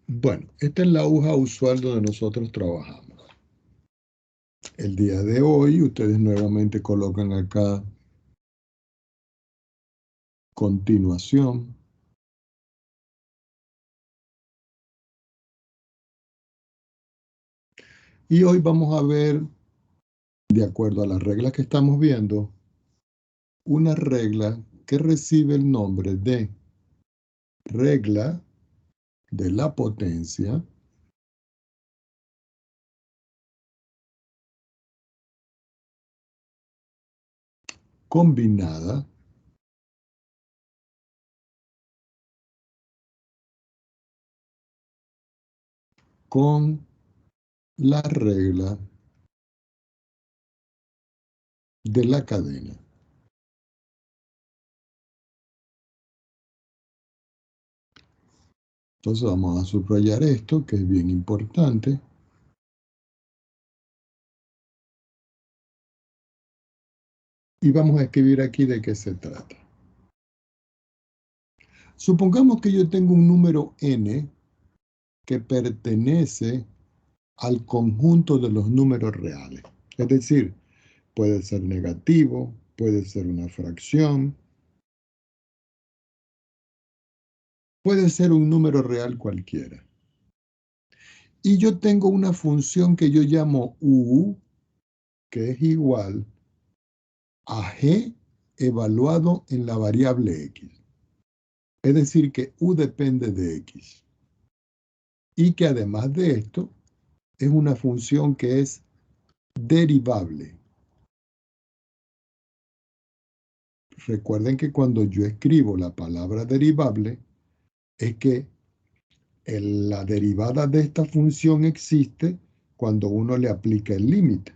Bueno, esta es la aguja usual donde nosotros trabajamos. El día de hoy, ustedes nuevamente colocan acá continuación. Y hoy vamos a ver, de acuerdo a las reglas que estamos viendo, una regla que recibe el nombre de regla de la potencia combinada con la regla de la cadena. Entonces vamos a subrayar esto, que es bien importante. Y vamos a escribir aquí de qué se trata. Supongamos que yo tengo un número n que pertenece al conjunto de los números reales. Es decir, puede ser negativo, puede ser una fracción, puede ser un número real cualquiera. Y yo tengo una función que yo llamo u, que es igual a g evaluado en la variable x. Es decir, que u depende de x. Y que además de esto, es una función que es derivable. Recuerden que cuando yo escribo la palabra derivable, es que la derivada de esta función existe cuando uno le aplica el límite.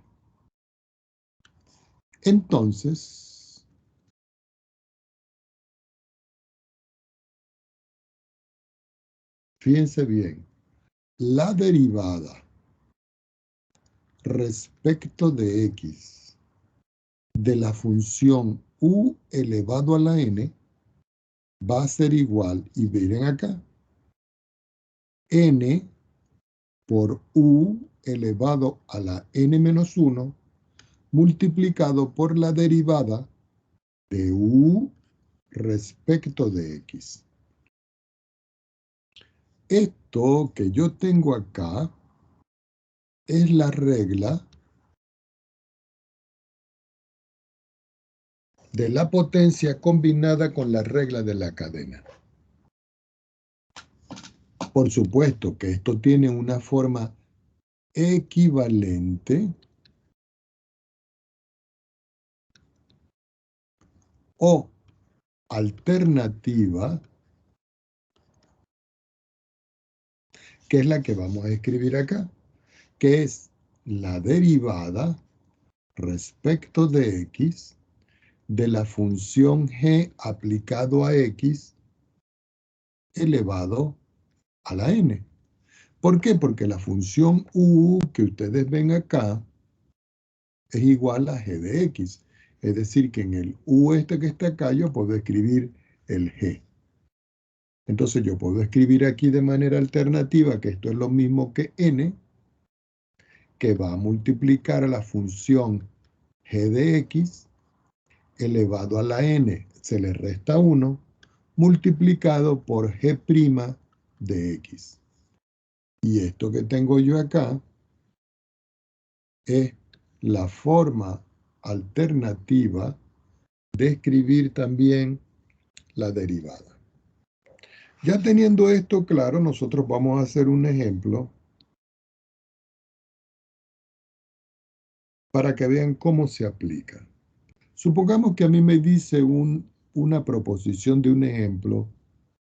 Entonces, fíjense bien, la derivada respecto de x de la función u elevado a la n va a ser igual, y miren acá, n por u elevado a la n menos 1 multiplicado por la derivada de u respecto de x. Esto que yo tengo acá es la regla de la potencia combinada con la regla de la cadena. Por supuesto que esto tiene una forma equivalente o alternativa, que es la que vamos a escribir acá, que es la derivada respecto de x de la función g aplicado a x elevado a la n. ¿Por qué? Porque la función u que ustedes ven acá es igual a g de x. Es decir, que en el u este que está acá yo puedo escribir el g. Entonces yo puedo escribir aquí de manera alternativa que esto es lo mismo que n, que va a multiplicar a la función g de x elevado a la n, se le resta 1, multiplicado por g' de x. Y esto que tengo yo acá es la forma alternativa de escribir también la derivada. Ya teniendo esto claro, nosotros vamos a hacer un ejemplo para que vean cómo se aplica. Supongamos que a mí me dice una proposición de un ejemplo,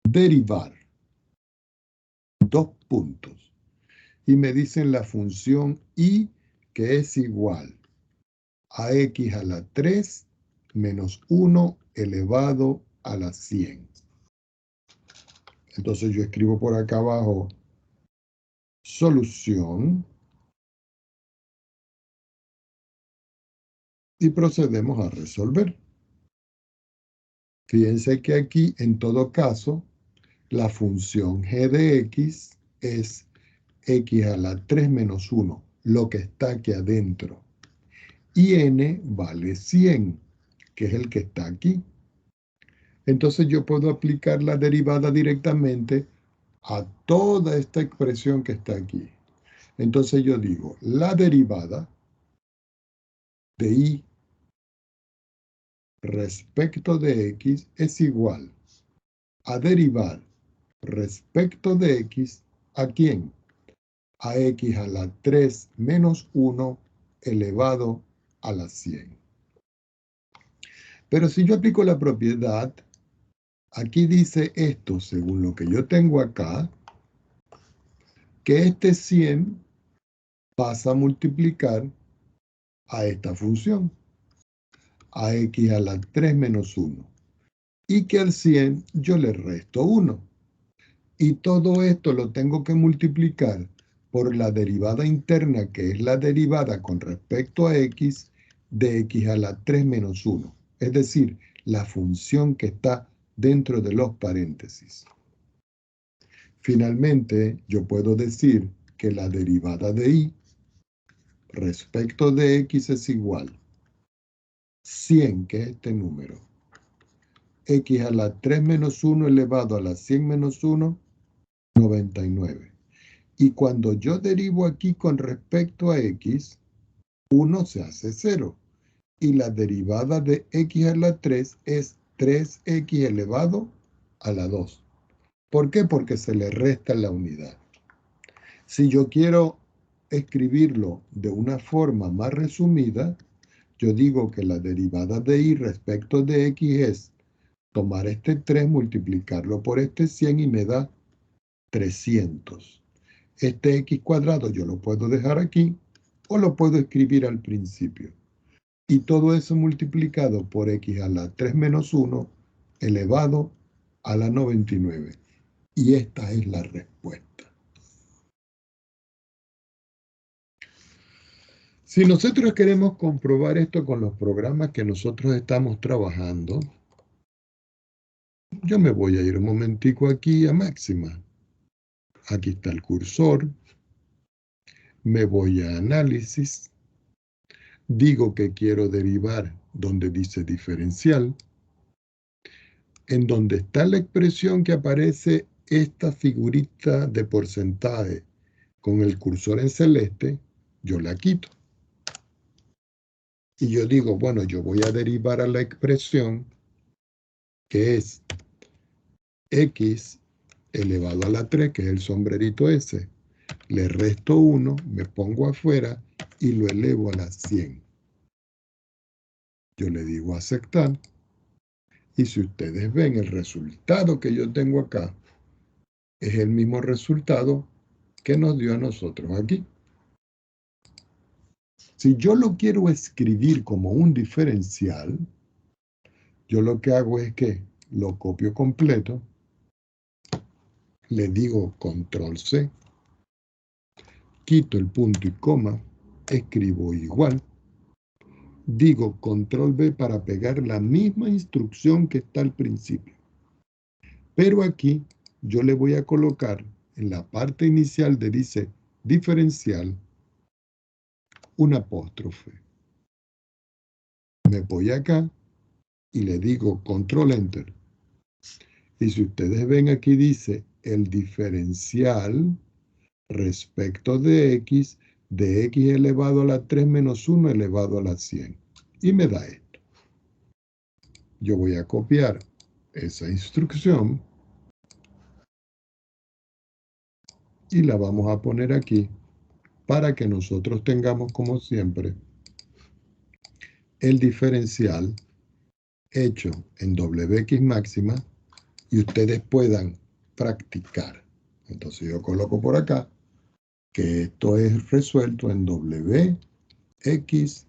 derivar, 2 puntos, y me dicen la función y que es igual a x a la 3 menos 1 elevado a la 100. Entonces yo escribo por acá abajo solución y procedemos a resolver. Fíjense que aquí, en todo caso, la función g de x es x a la 3 menos 1, lo que está aquí adentro. Y n vale 100, que es el que está aquí. Entonces yo puedo aplicar la derivada directamente a toda esta expresión que está aquí. Entonces yo digo, la derivada de y respecto de x es igual a derivar respecto de x, ¿a quién? A x a la 3 menos 1 elevado a la 100. Pero si yo aplico la propiedad, aquí dice esto, según lo que yo tengo acá, que este 100 pasa a multiplicar a esta función, a x a la 3 menos 1. Y que al 100 yo le resto 1. Y todo esto lo tengo que multiplicar por la derivada interna, que es la derivada con respecto a x de x a la 3 menos 1. Es decir, la función que está dentro de los paréntesis. Finalmente, yo puedo decir que la derivada de y respecto de x es igual 100, que es este número, x a la 3 menos 1 elevado a la 100 menos 1, 99. Y cuando yo derivo aquí con respecto a x, 1 se hace 0. Y la derivada de x a la 3 es 3x elevado a la 2. ¿Por qué? Porque se le resta la unidad. Si yo quiero escribirlo de una forma más resumida, yo digo que la derivada de y respecto de x es tomar este 3, multiplicarlo por este 100 y me da 300. Este x cuadrado yo lo puedo dejar aquí o lo puedo escribir al principio. Y todo eso multiplicado por x a la 3 menos 1 elevado a la 99. Y esta es la respuesta. Si nosotros queremos comprobar esto con los programas que nosotros estamos trabajando, yo me voy a ir un momentico aquí a máxima. Aquí está el cursor. Me voy a análisis. Digo que quiero derivar donde dice diferencial. En donde está la expresión que aparece esta figurita de porcentaje con el cursor en celeste, yo la quito. Y yo digo, bueno, yo voy a derivar a la expresión que es x elevado a la 3, que es el sombrerito ese. Le resto 1, me pongo afuera y lo elevo a la 100. Yo le digo aceptar. Y si ustedes ven el resultado que yo tengo acá, es el mismo resultado que nos dio a nosotros aquí. Si yo lo quiero escribir como un diferencial, yo lo que hago es que lo copio completo, le digo control C, quito el punto y coma, escribo igual, digo control V para pegar la misma instrucción que está al principio. Pero aquí yo le voy a colocar en la parte inicial de dice diferencial un apóstrofe. Me voy acá y le digo control enter. Y si ustedes ven aquí dice el diferencial respecto de x elevado a la 3 menos 1 elevado a la 100. Y me da esto. Yo voy a copiar esa instrucción y la vamos a poner aquí para que nosotros tengamos, como siempre, el diferencial hecho en Wx máxima y ustedes puedan practicar. Entonces yo coloco por acá que esto es resuelto en Wx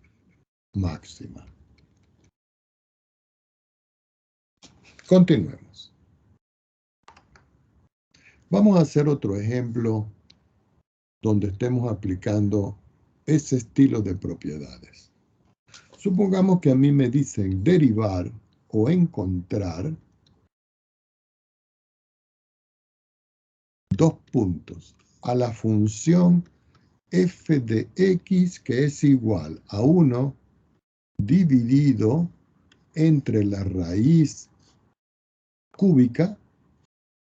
máxima. Continuemos. Vamos a hacer otro ejemplo donde estemos aplicando ese estilo de propiedades. Supongamos que a mí me dicen derivar o encontrar dos puntos, a la función f de x, que es igual a 1 dividido entre la raíz cúbica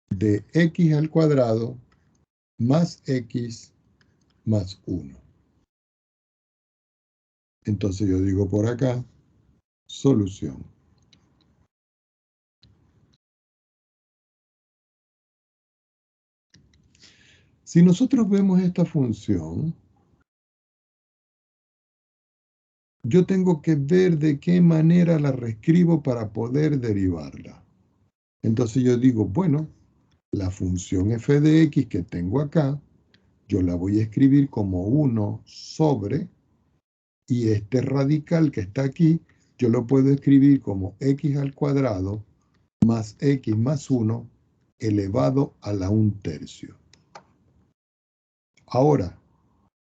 de x al cuadrado más x más 1. Entonces yo digo por acá, solución. Si nosotros vemos esta función, yo tengo que ver de qué manera la reescribo para poder derivarla. Entonces yo digo, bueno, la función f de x que tengo acá, yo la voy a escribir como 1 sobre, y este radical que está aquí, yo lo puedo escribir como x al cuadrado más x más 1 elevado a la 1/3. Ahora,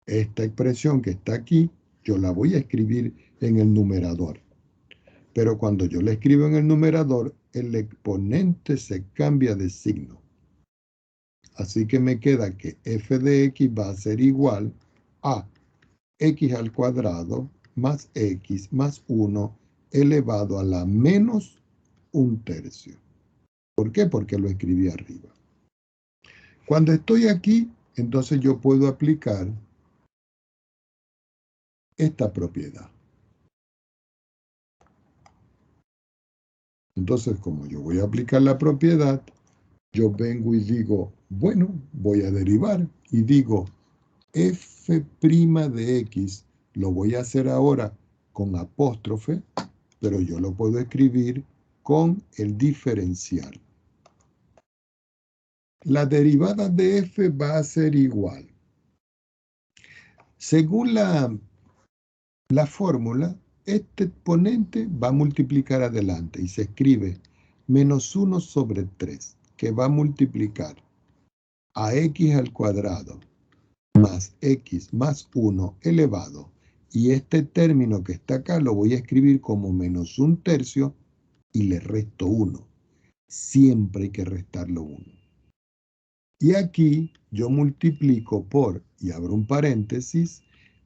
esta expresión que está aquí, yo la voy a escribir en el numerador. Pero cuando yo la escribo en el numerador, el exponente se cambia de signo. Así que me queda que f de x va a ser igual a x al cuadrado más x más 1 elevado a la menos 1/3. ¿Por qué? Porque lo escribí arriba. Cuando estoy aquí, entonces yo puedo aplicar esta propiedad. Entonces, como yo voy a aplicar la propiedad, yo vengo y digo, bueno, voy a derivar y digo f' de x, lo voy a hacer ahora con apóstrofe, pero yo lo puedo escribir con el diferencial. La derivada de f va a ser igual. Según la fórmula, este exponente va a multiplicar adelante y se escribe menos 1 sobre 3, que va a multiplicar a x al cuadrado más x más 1 elevado. Y este término que está acá lo voy a escribir como menos 1/3 y le resto 1. Siempre hay que restarlo 1. Y aquí yo multiplico por, y abro un paréntesis,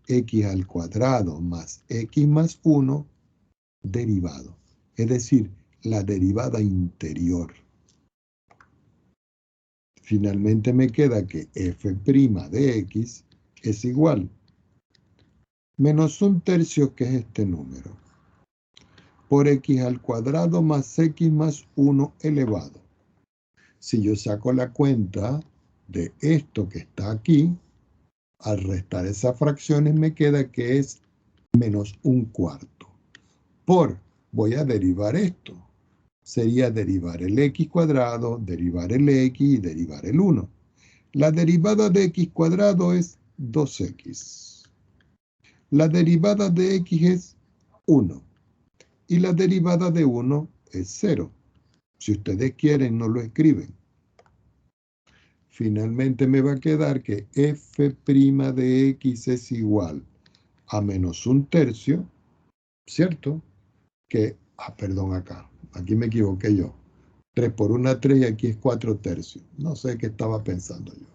x al cuadrado más x más 1 derivado. Es decir, la derivada interior. Finalmente me queda que f' de x es igual menos 1/3, que es este número, por x al cuadrado más x más 1 elevado. Si yo saco la cuenta de esto que está aquí, al restar esas fracciones me queda que es menos 1/4. Voy a derivar esto. Sería derivar el x cuadrado, derivar el x y derivar el 1. La derivada de x cuadrado es 2x. La derivada de x es 1. Y la derivada de 1 es 0. Si ustedes quieren, no lo escriben. Finalmente me va a quedar que f' de x es igual a menos 1/3, ¿cierto? Perdón, aquí me equivoqué yo. 3 por 1, 3 y aquí es 4/3. No sé qué estaba pensando yo.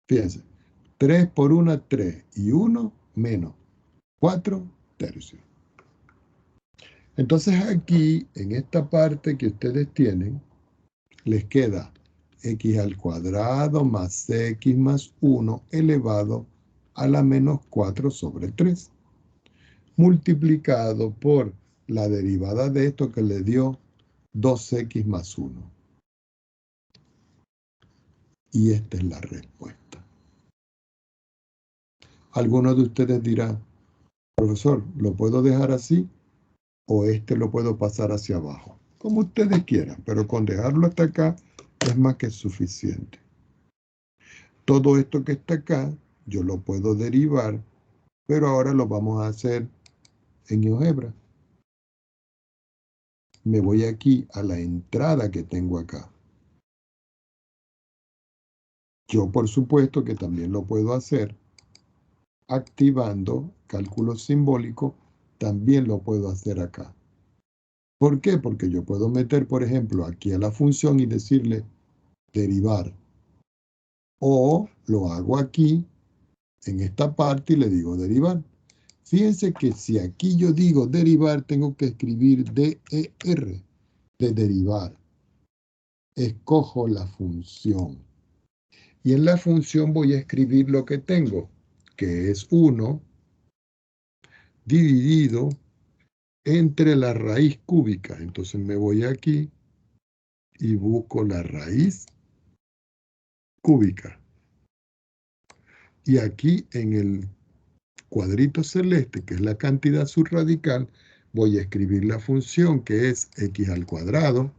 Fíjense, 3 por 1, 3 y 1 menos 4/3. Entonces aquí, en esta parte que ustedes tienen, les queda x al cuadrado más x más 1 elevado a la menos 4 sobre 3, multiplicado por la derivada de esto que le dio 2x más 1. Y esta es la respuesta. Algunos de ustedes dirán, profesor, ¿lo puedo dejar así o lo puedo pasar hacia abajo? Como ustedes quieran, pero con dejarlo hasta acá es más que suficiente. Todo esto que está acá, yo lo puedo derivar, pero ahora lo vamos a hacer en GeoGebra. Me voy aquí a la entrada que tengo acá. Yo, por supuesto, que también lo puedo hacer activando cálculo simbólico, también lo puedo hacer acá. ¿Por qué? Porque yo puedo meter, por ejemplo, aquí a la función y decirle derivar. O lo hago aquí, en esta parte, y le digo derivar. Fíjense que si aquí yo digo derivar, tengo que escribir DER, de derivar. Escojo la función. Y en la función voy a escribir lo que tengo, que es 1 dividido entre la raíz cúbica. Entonces me voy aquí y busco la raíz cúbica. Y aquí en el cuadrito celeste, que es la cantidad subradical, voy a escribir la función que es x al cuadrado.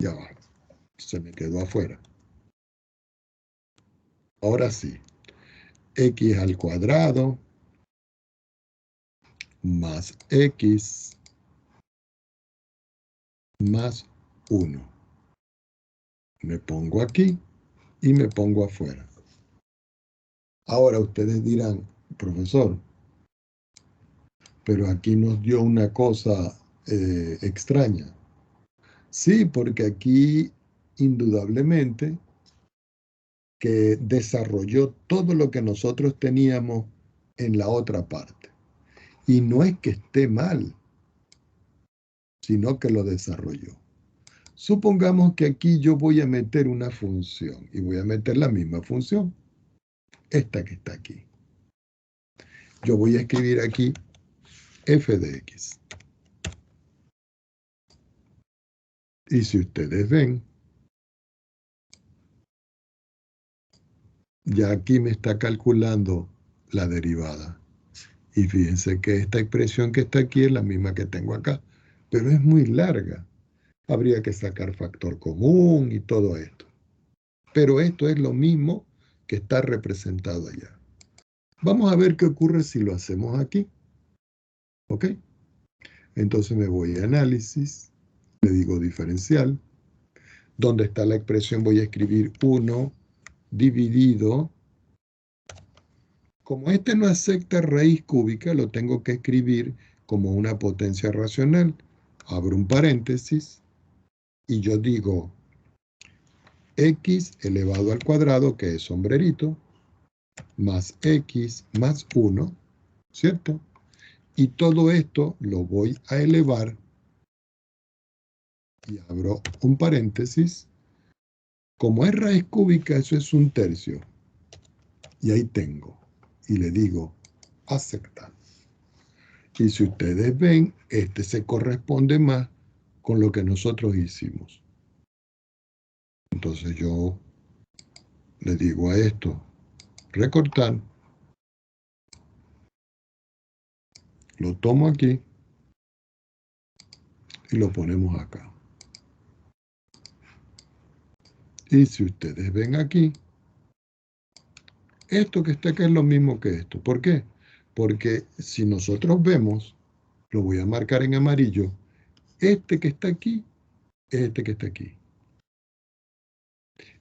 Ya va, se me quedó afuera. Ahora sí, x al cuadrado más x más 1. Me pongo aquí y me pongo afuera. Ahora ustedes dirán, profesor, pero aquí nos dio una cosa extraña. Sí, porque aquí indudablemente que desarrolló todo lo que nosotros teníamos en la otra parte. Y no es que esté mal, sino que lo desarrolló. Supongamos que aquí yo voy a meter una función y voy a meter la misma función, esta que está aquí. Yo voy a escribir aquí f de x. Y si ustedes ven, ya aquí me está calculando la derivada. Y fíjense que esta expresión que está aquí es la misma que tengo acá, pero es muy larga. Habría que sacar factor común y todo esto. Pero esto es lo mismo que está representado allá. Vamos a ver qué ocurre si lo hacemos aquí. ¿Ok? Entonces me voy a análisis, le digo diferencial. Donde está la expresión voy a escribir 1 dividido. Como este no acepta raíz cúbica, lo tengo que escribir como una potencia racional. Abro un paréntesis y yo digo x elevado al cuadrado, que es sombrerito, más x más 1, ¿cierto? Y todo esto lo voy a elevar y abro un paréntesis. Como es raíz cúbica, eso es 1/3. Y ahí tengo. Y le digo aceptar. Y si ustedes ven, este se corresponde más con lo que nosotros hicimos. Entonces yo le digo a esto, recortar, lo tomo aquí y lo ponemos acá. Y si ustedes ven aquí, esto que está acá es lo mismo que esto. ¿Por qué? Porque si nosotros vemos, lo voy a marcar en amarillo, este que está aquí es este que está aquí.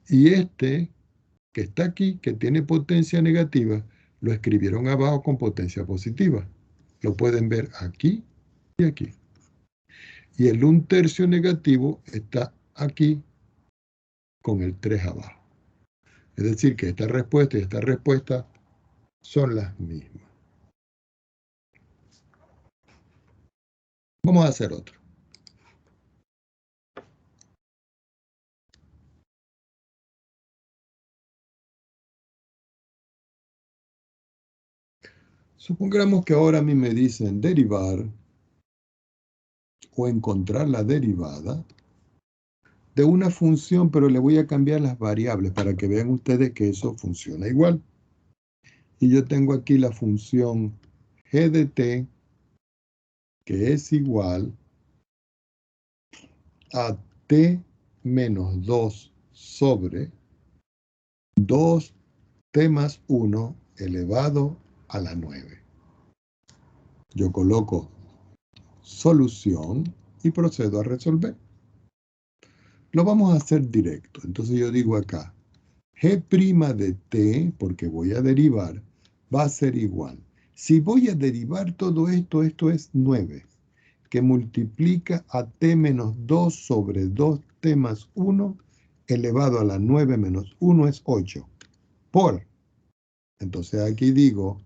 Y este que está aquí, que tiene potencia negativa, lo escribieron abajo con potencia positiva. Lo pueden ver aquí y aquí. Y el 1/3 negativo está aquí con el 3 abajo. Es decir, que esta respuesta y esta respuesta son las mismas. Vamos a hacer otro. Supongamos que ahora a mí me dicen derivar o encontrar la derivada de una función, pero le voy a cambiar las variables para que vean ustedes que eso funciona igual. Y yo tengo aquí la función g de t, que es igual a t menos 2 sobre 2t más 1 elevado a la 9. Yo coloco solución y procedo a resolver. Lo vamos a hacer directo. Entonces yo digo acá, g' de t, porque voy a derivar, va a ser igual. Si voy a derivar todo esto, esto es 9. que multiplica a t menos 2 sobre 2t más 1 elevado a la 9 menos 1 es 8. Por, entonces aquí digo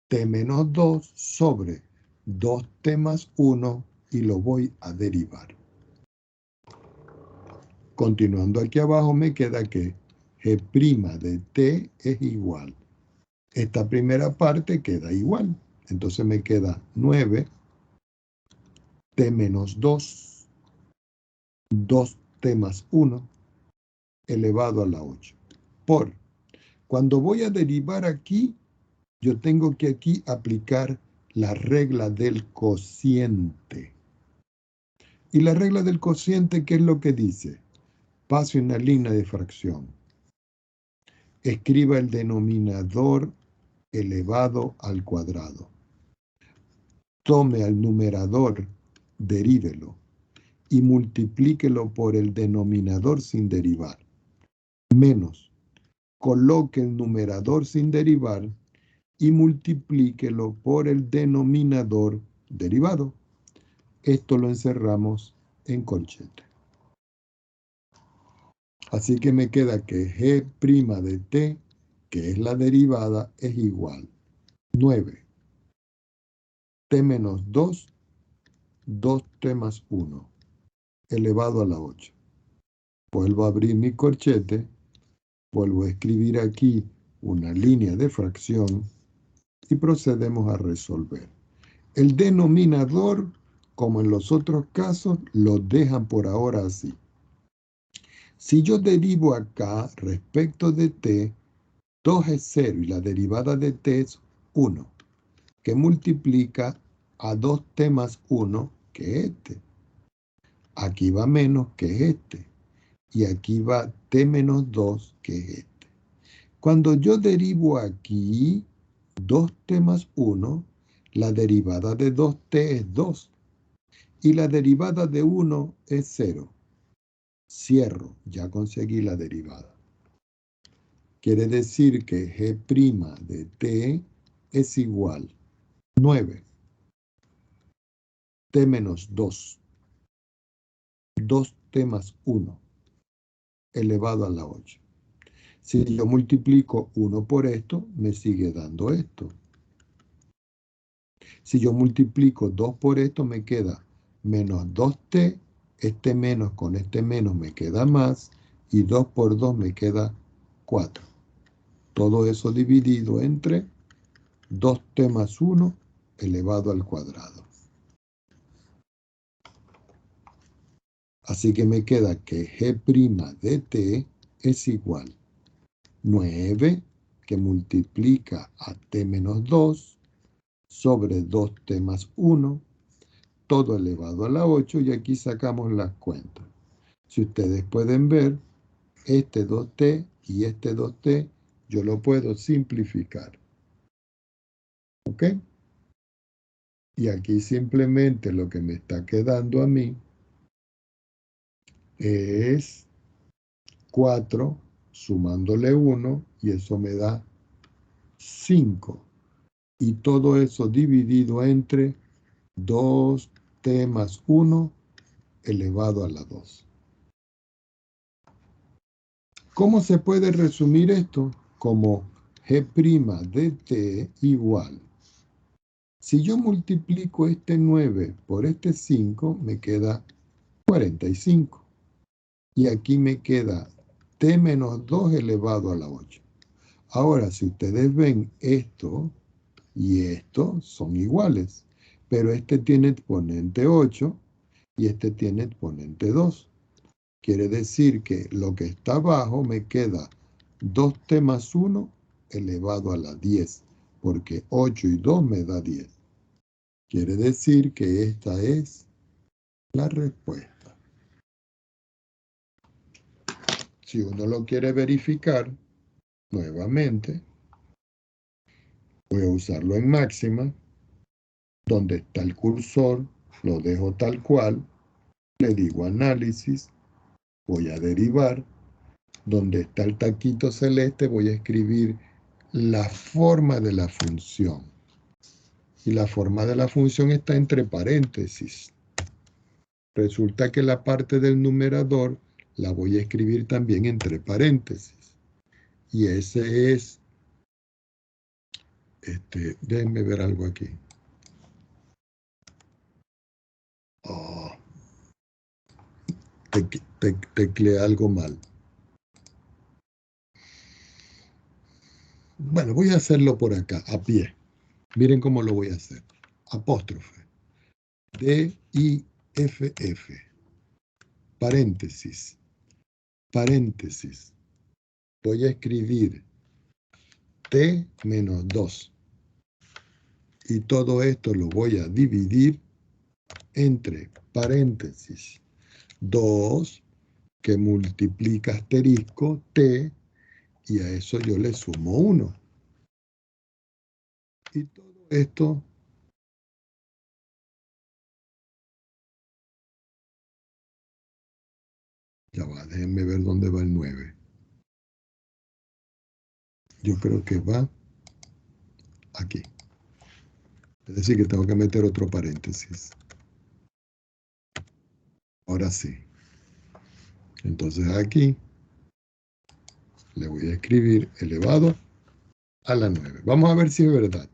t menos 2 sobre 2t más 1 y lo voy a derivar. Continuando aquí abajo me queda que g' de t es igual. Esta primera parte queda igual. Entonces me queda 9 t menos 2, 2t más 1 elevado a la 8. Por, cuando voy a derivar aquí, yo tengo que aquí aplicar la regla del cociente. Y la regla del cociente, ¿qué es lo que dice? Pase una línea de fracción. Escriba el denominador elevado al cuadrado. Tome al numerador, derívelo y multiplíquelo por el denominador sin derivar. Menos, coloque el numerador sin derivar y multiplíquelo por el denominador derivado. Esto lo encerramos en corchete. Así que me queda que g' de t, que es la derivada, es igual 9 t menos 2, 2t más 1, elevado a la 8. Vuelvo a abrir mi corchete, vuelvo a escribir aquí una línea de fracción y procedemos a resolver. El denominador, como en los otros casos, lo dejan por ahora así. Si yo derivo acá respecto de t, 2 es 0 y la derivada de t es 1, que multiplica a 2t más 1, que es este. Aquí va menos, que es este. Y aquí va t menos 2, que es este. Cuando yo derivo aquí 2t más 1, la derivada de 2t es 2. Y la derivada de 1 es 0. Cierro, ya conseguí la derivada. Quiere decir que g' de t es igual 9 t menos 2, 2t más 1, elevado a la 8. Si yo multiplico 1 por esto, me sigue dando esto. Si yo multiplico 2 por esto, me queda menos 2t, este menos con este menos me queda más, y 2 por 2 me queda 4. Todo eso dividido entre 2t más 1 elevado al cuadrado. Así que me queda que g' de t es igual 9, que multiplica a t menos 2, sobre 2t más 1, todo elevado a la 8, y aquí sacamos las cuentas. Si ustedes pueden ver, este 2t y este 2t, yo lo puedo simplificar. ¿Ok? Y aquí simplemente lo que me está quedando a mí es 4 sumándole 1, y eso me da 5. Y todo eso dividido entre 2t más 1 elevado a la 2. ¿Cómo se puede resumir esto? Como g' de t igual. Si yo multiplico este 9 por este 5, me queda 45. Y aquí me queda t menos 2 elevado a la 8. Ahora, si ustedes ven, esto y esto son iguales, pero este tiene exponente 8 y este tiene exponente 2. Quiere decir que lo que está abajo me queda 2t más 1 elevado a la 10, porque 8 y 2 me da 10. Quiere decir que esta es la respuesta. Si uno lo quiere verificar, nuevamente, voy a usarlo en máxima, donde está el cursor, lo dejo tal cual, le digo análisis, voy a derivar, donde está el taquito celeste, voy a escribir la forma de la función. Y la forma de la función está entre paréntesis. resulta que la parte del numerador la voy a escribir también entre paréntesis. Y ese es, déjenme ver algo aquí. Oh, tecleé algo mal. Bueno, voy a hacerlo por acá, a pie. Miren cómo lo voy a hacer. Apóstrofe. D-I-F-F. Paréntesis. Paréntesis. Voy a escribir T menos 2. Y todo esto lo voy a dividir entre paréntesis 2, que multiplica asterisco T, y a eso yo le sumo 1. Y todo esto ya va, déjenme ver dónde va el 9. Yo creo que va aquí. Es decir, que tengo que meter otro paréntesis. Ahora sí. Entonces aquí le voy a escribir elevado a la 9. Vamos a ver si es verdad.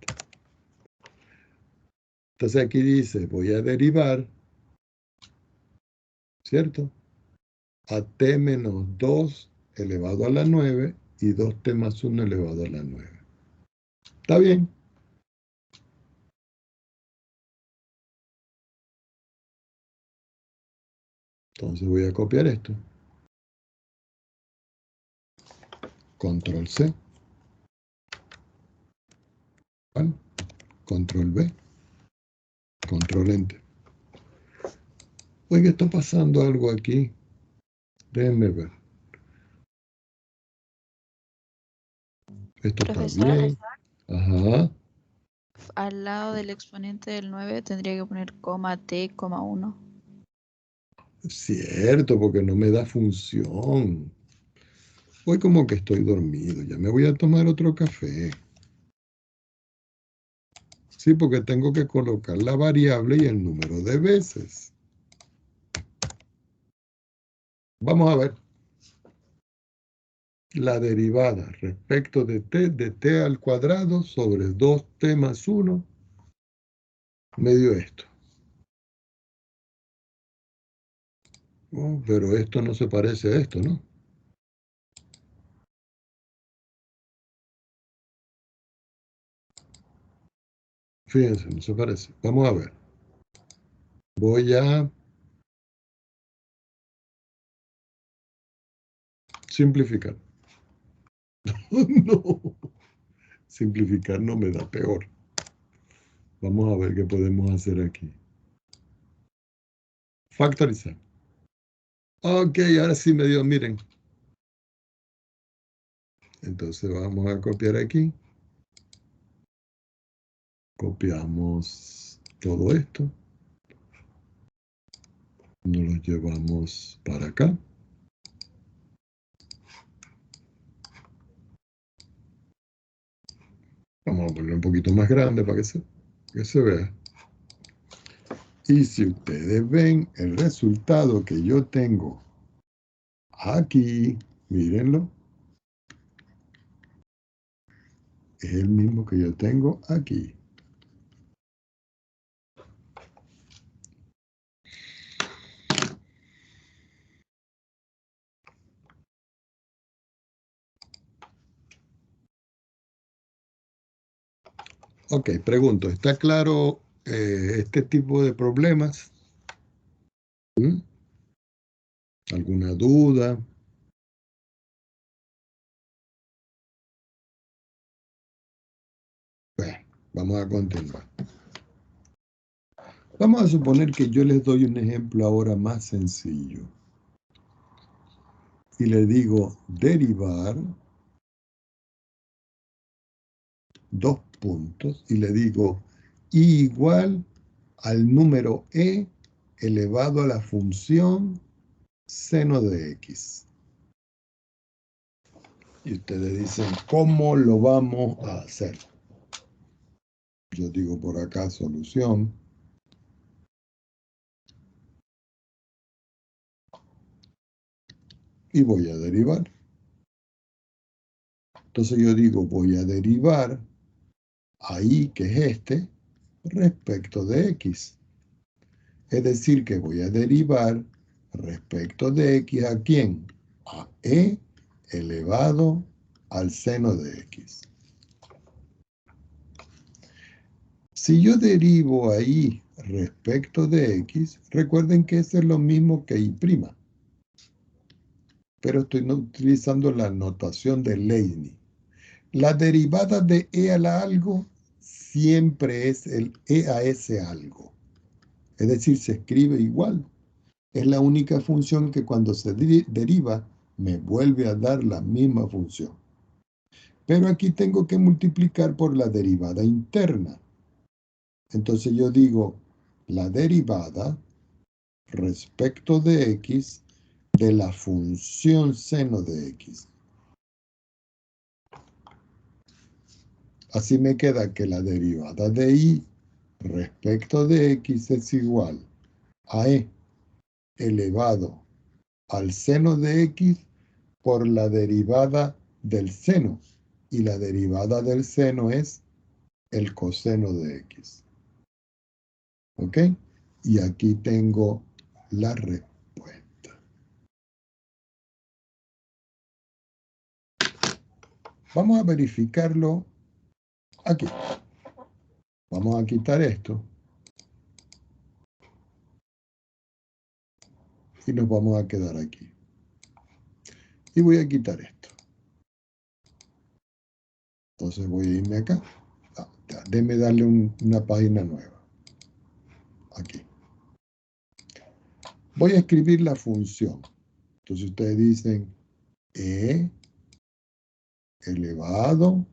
Entonces aquí dice, voy a derivar, ¿cierto? A t menos 2 elevado a la 9 y 2t más 1 elevado a la 9. ¿Está bien? Entonces voy a copiar esto. Control C. ¿Vale? Control V. Control Enter. Oiga, está pasando algo aquí. Déjenme ver. Esto está Profesor, bien. Ajá. al lado del exponente del 9 tendría que poner coma t, coma 1. Cierto, porque no me da función. Hoy como que estoy dormido. Ya me voy a tomar otro café. Sí, porque tengo que colocar la variable y el número de veces. Vamos a ver. La derivada respecto de t al cuadrado sobre 2t más 1 me dio esto. Oh, pero esto no se parece a esto, ¿no? Fíjense, no se parece. Vamos a ver. Voy a simplificar. No, simplificar no me da peor. Vamos a ver qué podemos hacer aquí. Factorizar. Ok, ahora sí me dio, miren. Entonces vamos a copiar aquí. Copiamos todo esto. Nos lo llevamos para acá. Vamos a poner un poquito más grande para que se vea. Y si ustedes ven el resultado que yo tengo aquí, mírenlo, es el mismo que yo tengo aquí. Ok, pregunto, ¿está claro este tipo de problemas? ¿Mm? ¿Alguna duda? Bueno, vamos a continuar. Vamos a suponer que yo les doy un ejemplo ahora más sencillo. Y le digo derivar, dos puntos, y le digo I igual al número e elevado a la función seno de x. Y ustedes dicen, ¿cómo lo vamos a hacer? Yo digo por acá solución. y voy a derivar. Entonces yo digo, voy a derivar a y, que es este, respecto de x. Es decir, que voy a derivar respecto de x ¿a quién? A e elevado al seno de x. Si yo derivo a y respecto de x, recuerden que eso es lo mismo que y', pero estoy utilizando la notación de Leibniz. La derivada de e a la algo siempre es el e a ese algo. Es decir, se escribe igual. Es la única función que cuando se deriva me vuelve a dar la misma función. Pero aquí tengo que multiplicar por la derivada interna. Entonces yo digo la derivada respecto de x de la función seno de x. Así me queda que la derivada de y respecto de x es igual a e elevado al seno de x por la derivada del seno. Y la derivada del seno es el coseno de x. ¿Ok? Y aquí tengo la respuesta. Vamos a verificarlo aquí. Vamos a quitar esto. Y nos vamos a quedar aquí. Y voy a quitar esto. Entonces voy a irme acá. Déjeme darle una página nueva. Aquí. Voy a escribir la función. Entonces ustedes dicen e elevado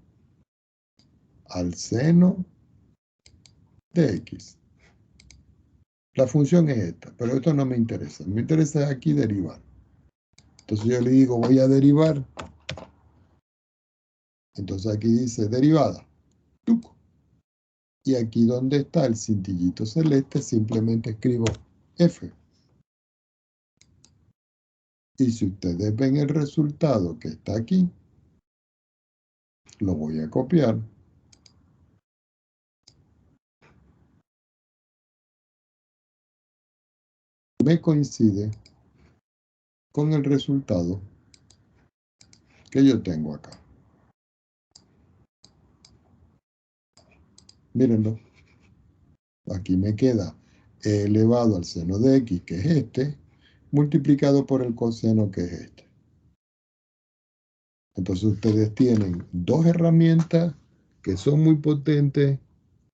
al seno de x. La función es esta, pero esto no me interesa. Me interesa aquí derivar. Entonces yo le digo, voy a derivar. Entonces aquí dice derivada. ¡Tuc! Y aquí donde está el cintillito celeste, simplemente escribo f. Y si ustedes ven el resultado que está aquí, lo voy a copiar. Me coincide con el resultado que yo tengo acá. Mírenlo. Aquí me queda e elevado al seno de x, que es este, multiplicado por el coseno, que es este. Entonces ustedes tienen dos herramientas que son muy potentes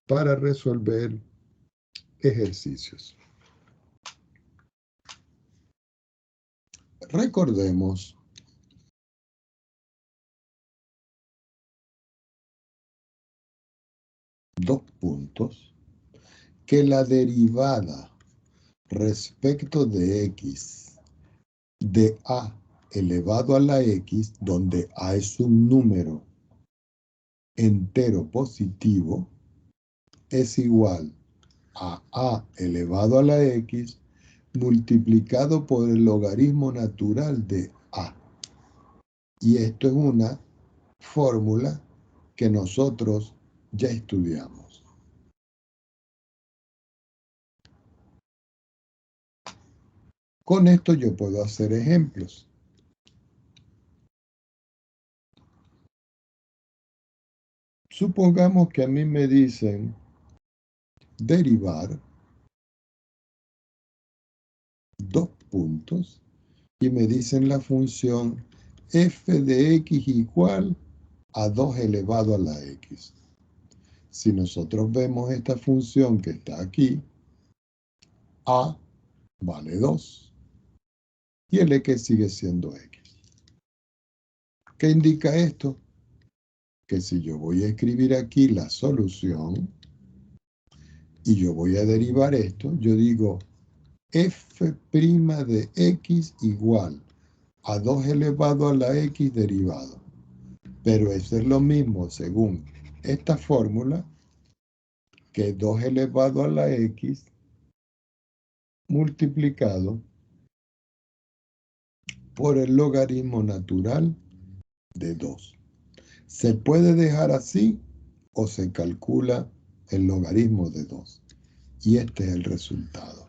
para resolver ejercicios. Recordemos dos puntos, que la derivada respecto de x de a elevado a la x, donde a es un número entero positivo, es igual a elevado a la x multiplicado por el logaritmo natural de a. Y esto es una fórmula que nosotros ya estudiamos. Con esto yo puedo hacer ejemplos. Supongamos que a mí me dicen derivar dos puntos y me dicen la función f de x igual a 2 elevado a la x. Si nosotros vemos esta función que está aquí, a vale 2 y el x sigue siendo x. ¿Qué indica esto? Que si yo voy a escribir aquí la solución y yo voy a derivar esto, yo digo f' de x igual a 2 elevado a la x derivado. Pero eso es lo mismo según esta fórmula que 2 elevado a la x multiplicado por el logaritmo natural de 2. Se puede dejar así o se calcula el logaritmo de 2. Y este es el resultado.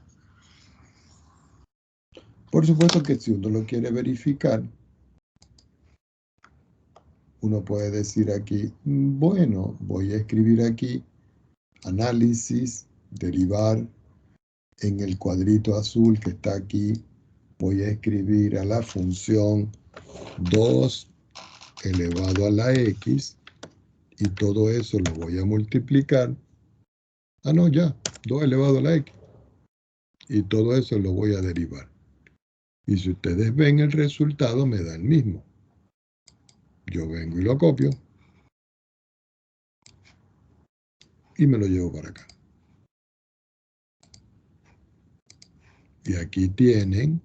Por supuesto que si uno lo quiere verificar, uno puede decir aquí, bueno, voy a escribir aquí análisis, derivar, en el cuadrito azul que está aquí, voy a escribir a la función 2 elevado a la x, y todo eso lo voy a multiplicar. Ah, no, ya, 2 elevado a la x. Y todo eso lo voy a derivar. Y si ustedes ven el resultado, me da el mismo. Yo vengo y lo copio. Y me lo llevo para acá. Y aquí tienen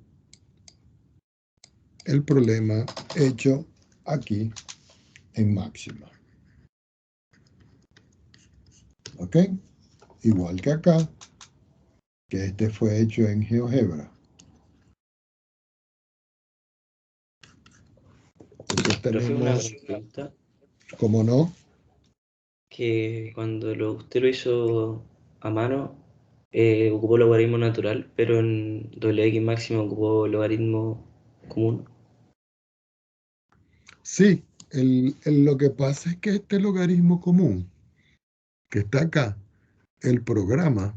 el problema hecho aquí en máxima. ¿Ok? Igual que acá, que este fue hecho en GeoGebra. Entonces Profe, una tenemos, consulta, ¿cómo no? que cuando usted lo hizo a mano, ocupó logaritmo natural, pero en WX máximo ocupó logaritmo común. Sí, lo que pasa es que este logaritmo común, que está acá, el programa,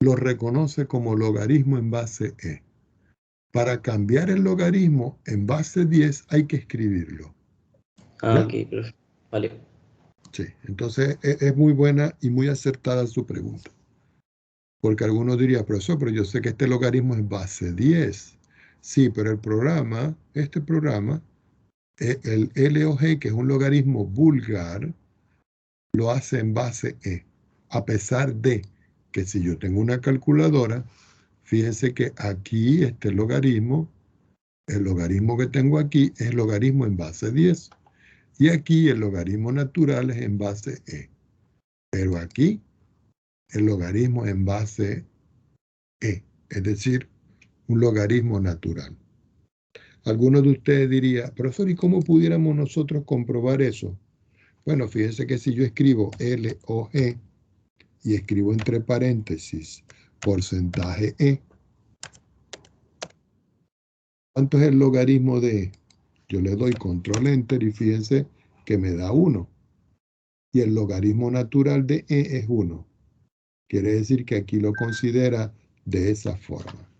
lo reconoce como logaritmo en base E. Para cambiar el logaritmo en base 10 hay que escribirlo. Ah, ¿Ya? ok, profe. Vale. Sí, entonces es muy buena y muy acertada su pregunta. Porque algunos dirían, profesor, pero yo sé que este logaritmo es base 10. Sí, pero el programa, este programa, el LOG, que es un logaritmo vulgar, lo hace en base E. A pesar de que si yo tengo una calculadora, fíjense que aquí este logaritmo, el logaritmo que tengo aquí es el logaritmo en base 10. Y aquí el logaritmo natural es en base E. Pero aquí el logarismo en base E, es decir, un logaritmo natural. Algunos de ustedes dirían, profesor, ¿y cómo pudiéramos nosotros comprobar eso? Bueno, fíjense que si yo escribo LOG y escribo entre paréntesis porcentaje E, ¿cuánto es el logaritmo de E? Yo le doy control enter y fíjense que me da 1. Y el logaritmo natural de E es 1. Quiere decir que aquí lo considera de esa forma.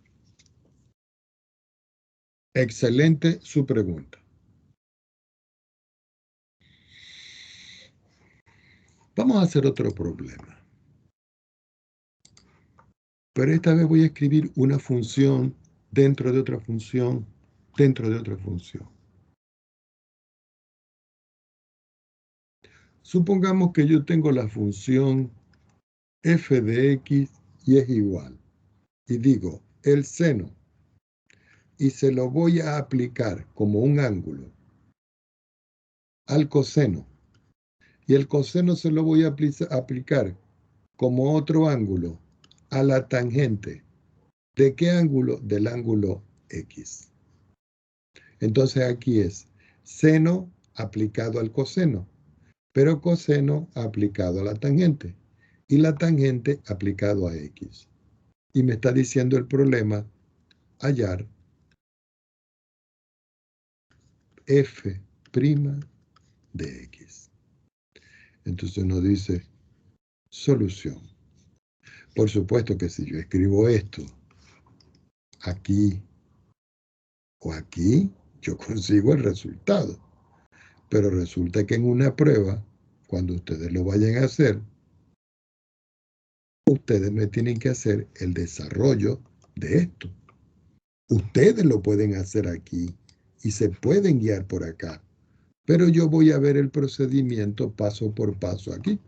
Excelente su pregunta. Vamos a hacer otro problema. Pero esta vez voy a escribir una función dentro de otra función, dentro de otra función. Supongamos que yo tengo la función f de x y es igual. Y digo, el seno. Y se lo voy a aplicar como un ángulo al coseno. Y el coseno se lo voy a aplicar como otro ángulo a la tangente. ¿De qué ángulo? Del ángulo x. Entonces aquí es seno aplicado al coseno, pero coseno aplicado a la tangente y la tangente aplicado a x. Y me está diciendo el problema hallar f' de x. Entonces uno dice solución. Por supuesto que si yo escribo esto aquí o aquí, yo consigo el resultado. Pero resulta que en una prueba, cuando ustedes lo vayan a hacer, ustedes me tienen que hacer el desarrollo de esto. Ustedes lo pueden hacer aquí y se pueden guiar por acá, pero yo voy a ver el procedimiento paso por paso aquí.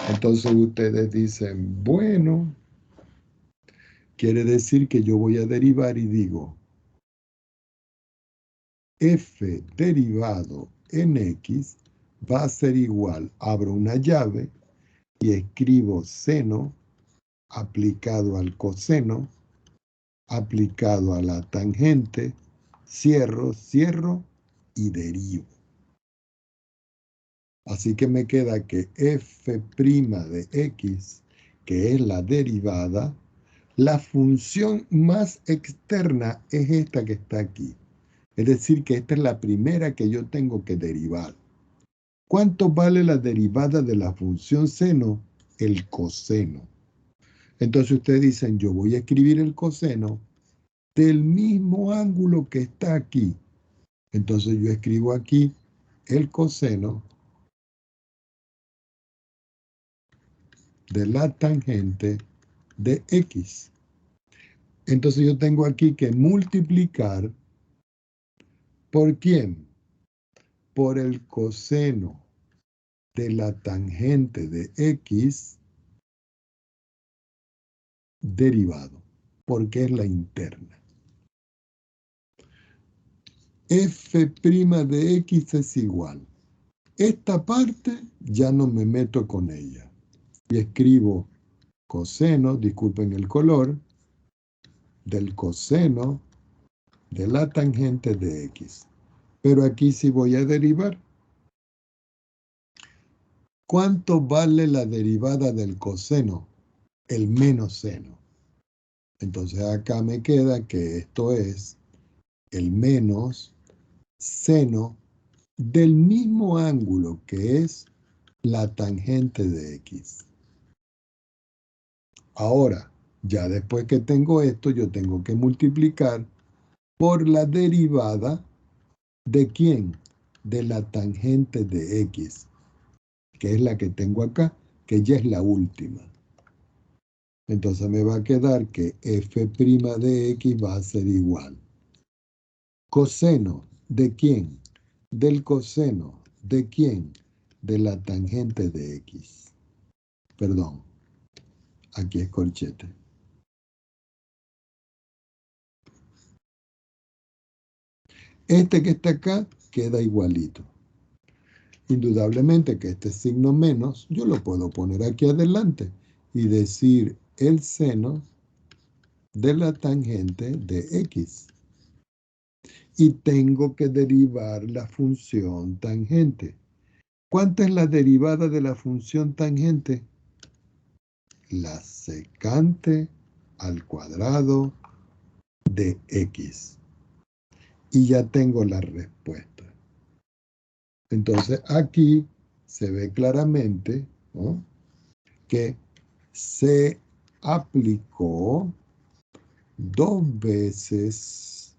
Entonces ustedes dicen, bueno, quiere decir que yo voy a derivar y digo, f derivado en x va a ser igual, abro una llave y escribo seno aplicado al coseno aplicado a la tangente, cierro, cierro y derivo. Así que me queda que f' de x, que es la derivada, la función más externa es esta que está aquí. Es decir, que esta es la primera que yo tengo que derivar. ¿Cuánto vale la derivada de la función seno? El coseno. Entonces ustedes dicen, yo voy a escribir el coseno del mismo ángulo que está aquí. Entonces yo escribo aquí el coseno de la tangente de x. Entonces yo tengo aquí que multiplicar ¿por quién? Por el coseno de la tangente de x derivado, porque es la interna. F' de x es igual. Esta parte ya no me meto con ella. Y escribo coseno, disculpen el color, del coseno de la tangente de x. Pero aquí sí voy a derivar. ¿Cuánto vale la derivada del coseno? El menos seno. Entonces acá me queda que esto es el menos seno del mismo ángulo que es la tangente de x. Ahora, ya después que tengo esto, yo tengo que multiplicar por la derivada ¿de quién? De la tangente de x, que es la que tengo acá, que ya es la última. Entonces me va a quedar que f' de x va a ser igual. Coseno, ¿de quién? Del coseno, ¿de quién? De la tangente de x. Perdón, aquí es corchete. Este que está acá queda igualito. Indudablemente que este signo menos yo lo puedo poner aquí adelante y decir el seno de la tangente de x. Y tengo que derivar la función tangente. ¿Cuánta es la derivada de la función tangente? La secante al cuadrado de x. Y ya tengo la respuesta. Entonces aquí se ve claramente, ¿no?, que se aplicó 2 veces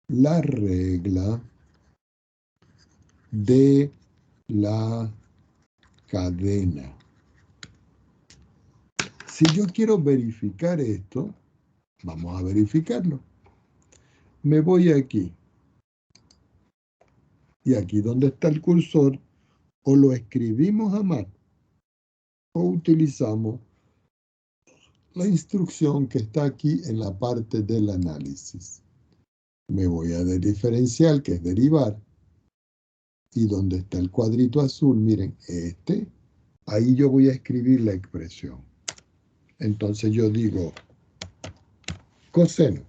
la regla de la cadena. Si yo quiero verificar esto, vamos a verificarlo. Me voy aquí. Y aquí donde está el cursor, o lo escribimos a mano, o utilizamos la instrucción que está aquí en la parte del análisis. Me voy a diferencial, que es derivar. Y donde está el cuadrito azul, miren, ahí yo voy a escribir la expresión. Entonces yo digo coseno.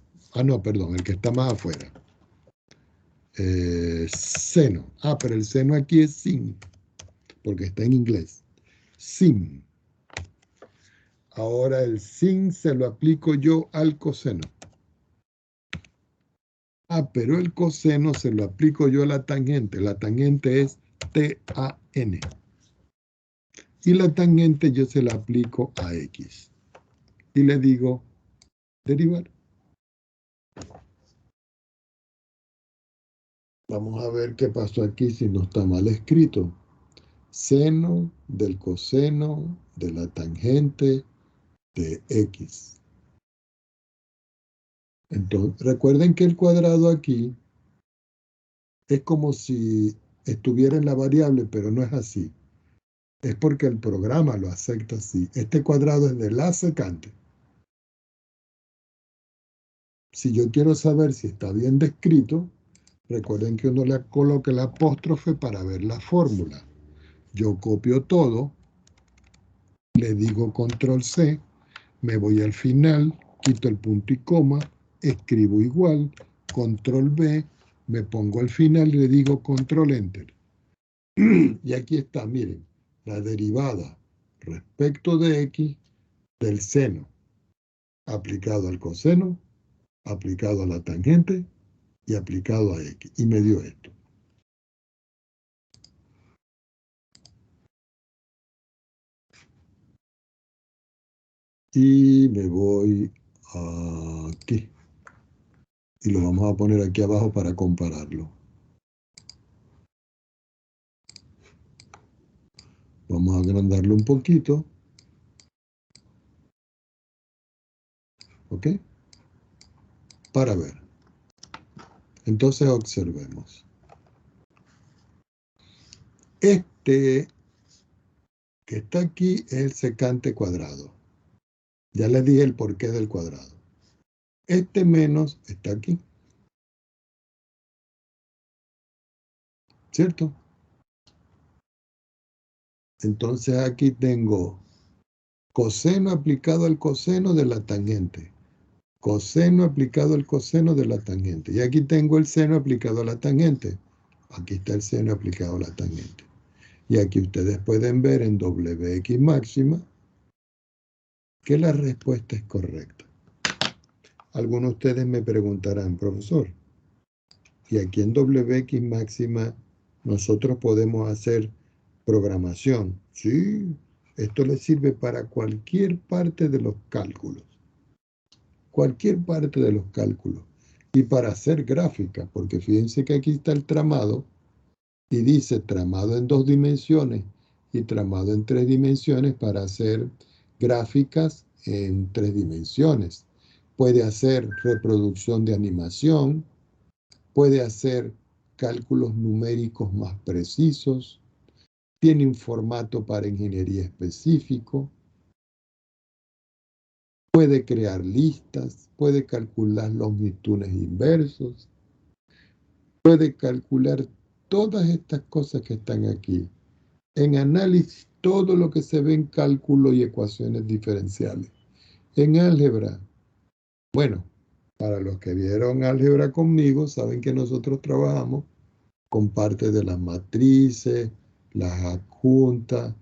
No, perdón, el que está más afuera. Seno. Pero el seno aquí es sin, porque está en inglés. Sin. Ahora el sin se lo aplico yo al coseno. Pero el coseno se lo aplico yo a la tangente. La tangente es TAN. Y la tangente yo se la aplico a x. Y le digo derivar. Vamos a ver qué pasó aquí si no está mal escrito. Seno del coseno de la tangente de x. Entonces, recuerden que el cuadrado aquí es como si estuviera en la variable, pero no es así. Es porque el programa lo acepta así. Este cuadrado es de la secante. Si yo quiero saber si está bien descrito, recuerden que uno le coloca el apóstrofe para ver la fórmula. Yo copio todo, le digo control C, me voy al final, quito el punto y coma, escribo igual, control B, me pongo al final y le digo control enter. Y aquí está, miren, la derivada respecto de x del seno aplicado al coseno, aplicado a la tangente y aplicado a x. Y me dio esto. Y me voy aquí. Y lo vamos a poner aquí abajo para compararlo. Vamos a agrandarlo un poquito. ¿Ok? Para ver. Entonces observemos. Este que está aquí es el secante cuadrado. Ya les dije el porqué del cuadrado. Este menos está aquí. ¿Cierto? Entonces aquí tengo coseno aplicado al coseno de la tangente. Coseno aplicado al coseno de la tangente. Y aquí tengo el seno aplicado a la tangente. Aquí está el seno aplicado a la tangente. Y aquí ustedes pueden ver en Wx máxima que la respuesta es correcta. Algunos de ustedes me preguntarán, profesor, y aquí en Wx máxima nosotros podemos hacer programación. Sí, esto le sirve para cualquier parte de los cálculos. Cualquier parte de los cálculos. Y para hacer gráfica, porque fíjense que aquí está el tramado y dice tramado en 2 dimensiones y tramado en 3 dimensiones para hacer gráficas en 3 dimensiones. Puede hacer reproducción de animación, puede hacer cálculos numéricos más precisos, tiene un formato para ingeniería específico, puede crear listas, puede calcular longitudes inversos, puede calcular todas estas cosas que están aquí. En análisis, todo lo que se ve en cálculo y ecuaciones diferenciales. En álgebra, bueno, para los que vieron álgebra conmigo, saben que nosotros trabajamos con parte de las matrices, las adjuntas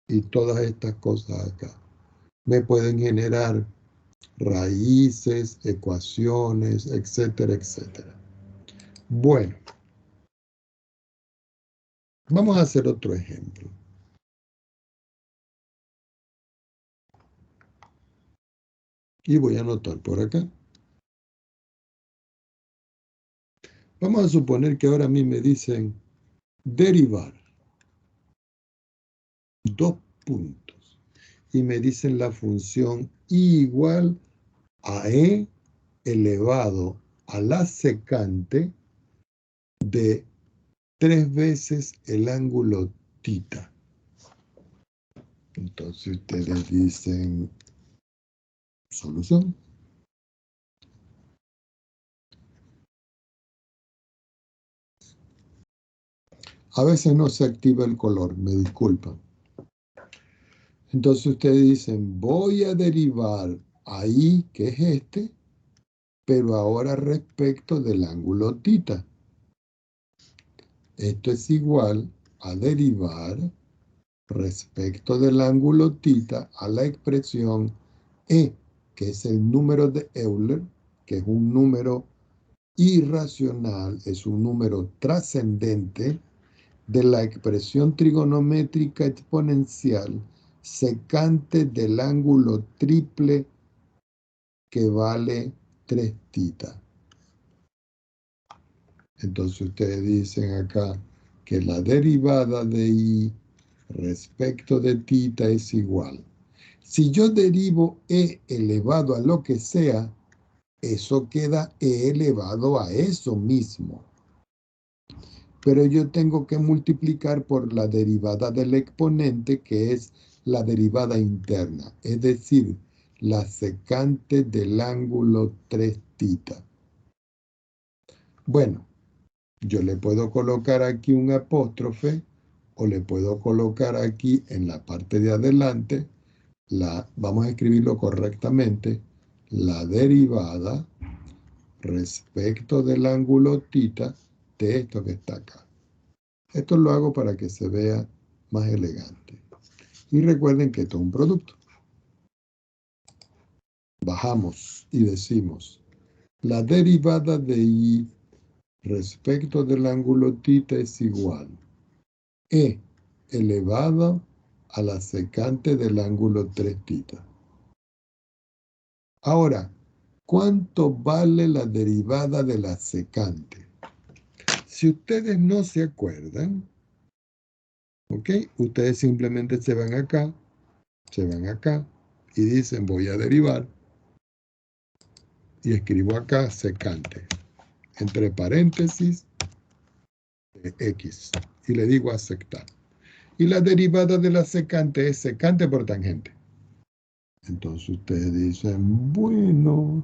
y todas estas cosas acá. Me pueden generar raíces, ecuaciones, etcétera, etcétera. Bueno, vamos a hacer otro ejemplo. Y voy a anotar por acá. Vamos a suponer que ahora a mí me dicen derivar 2 puntos y me dicen la función y igual a e elevado a la secante de 3 veces el ángulo θ. Entonces ustedes dicen solución. A veces no se activa el color, me disculpan. Entonces ustedes dicen, voy a derivar ahí, que es este, pero ahora respecto del ángulo θ. Esto es igual a derivar respecto del ángulo θ a la expresión E, que es el número de Euler, que es un número irracional, es un número trascendente de la expresión trigonométrica exponencial secante del ángulo triple que vale 3θ. Entonces ustedes dicen acá que la derivada de I respecto de θ es igual. Si yo derivo E elevado a lo que sea, eso queda E elevado a eso mismo. Pero yo tengo que multiplicar por la derivada del exponente, que es la derivada interna, es decir, la secante del ángulo 3θ. Bueno, yo le puedo colocar aquí un apóstrofe o le puedo colocar aquí en la parte de adelante, vamos a escribirlo correctamente, la derivada respecto del ángulo θ de esto que está acá. Esto lo hago para que se vea más elegante. Y recuerden que esto es un producto. Bajamos y decimos, la derivada de I respecto del ángulo θ es igual E elevado a la secante del ángulo 3θ. Ahora, ¿cuánto vale la derivada de la secante? Si ustedes no se acuerdan, ¿ok? Ustedes simplemente se van acá y dicen voy a derivar y escribo acá secante, entre paréntesis, X, y le digo aceptar. Y la derivada de la secante es secante por tangente. Entonces ustedes dicen, bueno,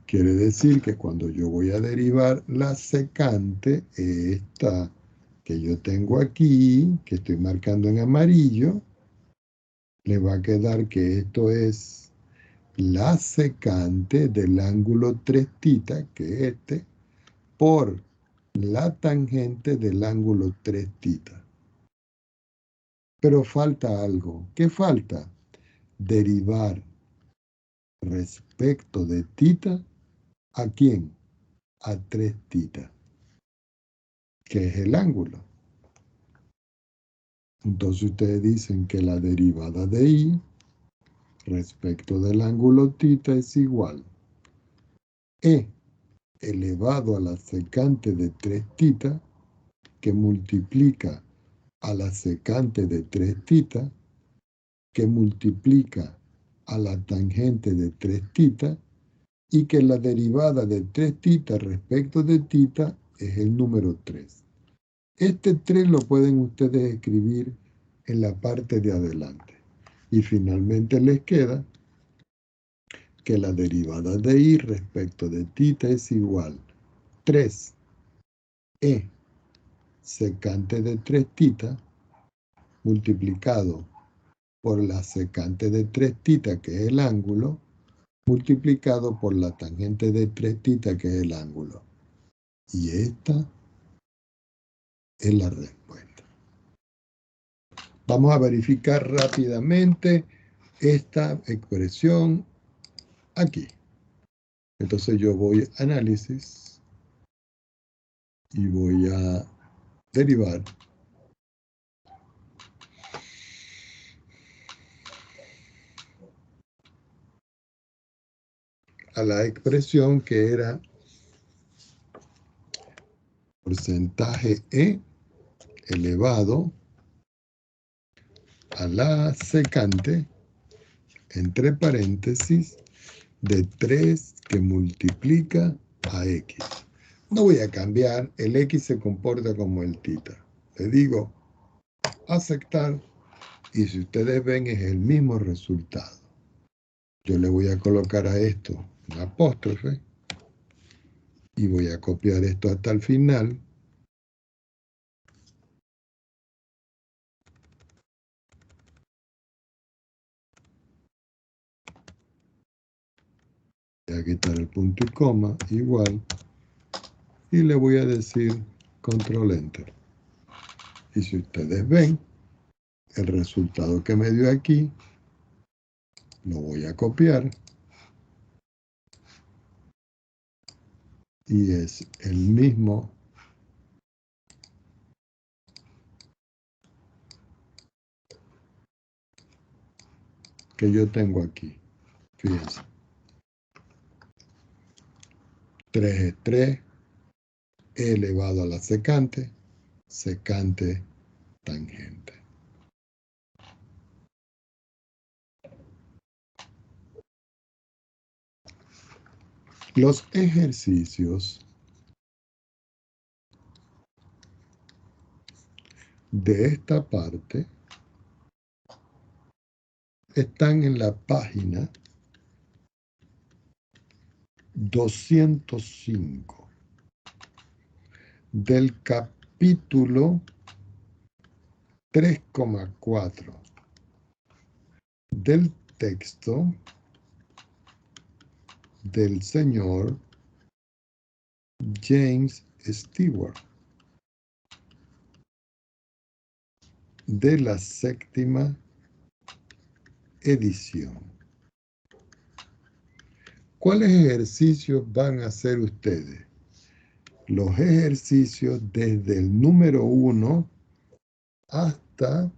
quiere decir que cuando yo voy a derivar la secante, esta que yo tengo aquí, que estoy marcando en amarillo, le va a quedar que esto es la secante del ángulo 3θ, que es este, por la tangente del ángulo 3θ. Pero falta algo. ¿Qué falta? Derivar respecto de θ, ¿a quién? A 3θ, que es el ángulo. Entonces ustedes dicen que la derivada de I respecto del ángulo θ es igual E elevado a la secante de 3θ, que multiplica a la secante de 3θ, que multiplica a la tangente de 3θ, y que la derivada de 3θ respecto de θ es el número 3. Este 3 lo pueden ustedes escribir en la parte de adelante. Y finalmente les queda que la derivada de I respecto de θ es igual 3 E secante de 3θ multiplicado por la secante de 3θ, que es el ángulo, multiplicado por la tangente de 3θ, que es el ángulo. Y esta es la respuesta. Vamos a verificar rápidamente esta expresión aquí. Entonces yo voy a análisis y voy a derivar a la expresión que era porcentaje E elevado a la secante, entre paréntesis, de 3 que multiplica a X. No voy a cambiar, el X se comporta como el θ. Le digo aceptar y si ustedes ven es el mismo resultado. Yo le voy a colocar a esto un apóstrofe y voy a copiar esto hasta el final. Voy a quitar el punto y coma, igual, y le voy a decir control enter. Y si ustedes ven, el resultado que me dio aquí, lo voy a copiar y es el mismo que yo tengo aquí. Fíjense. 3 es 3, E elevado a la secante, secante, tangente. Los ejercicios de esta parte están en la página 205 del capítulo 3,4 del texto del señor James Stewart de la 7ª edición. ¿Cuáles ejercicios van a hacer ustedes? Los ejercicios desde el número 1 hasta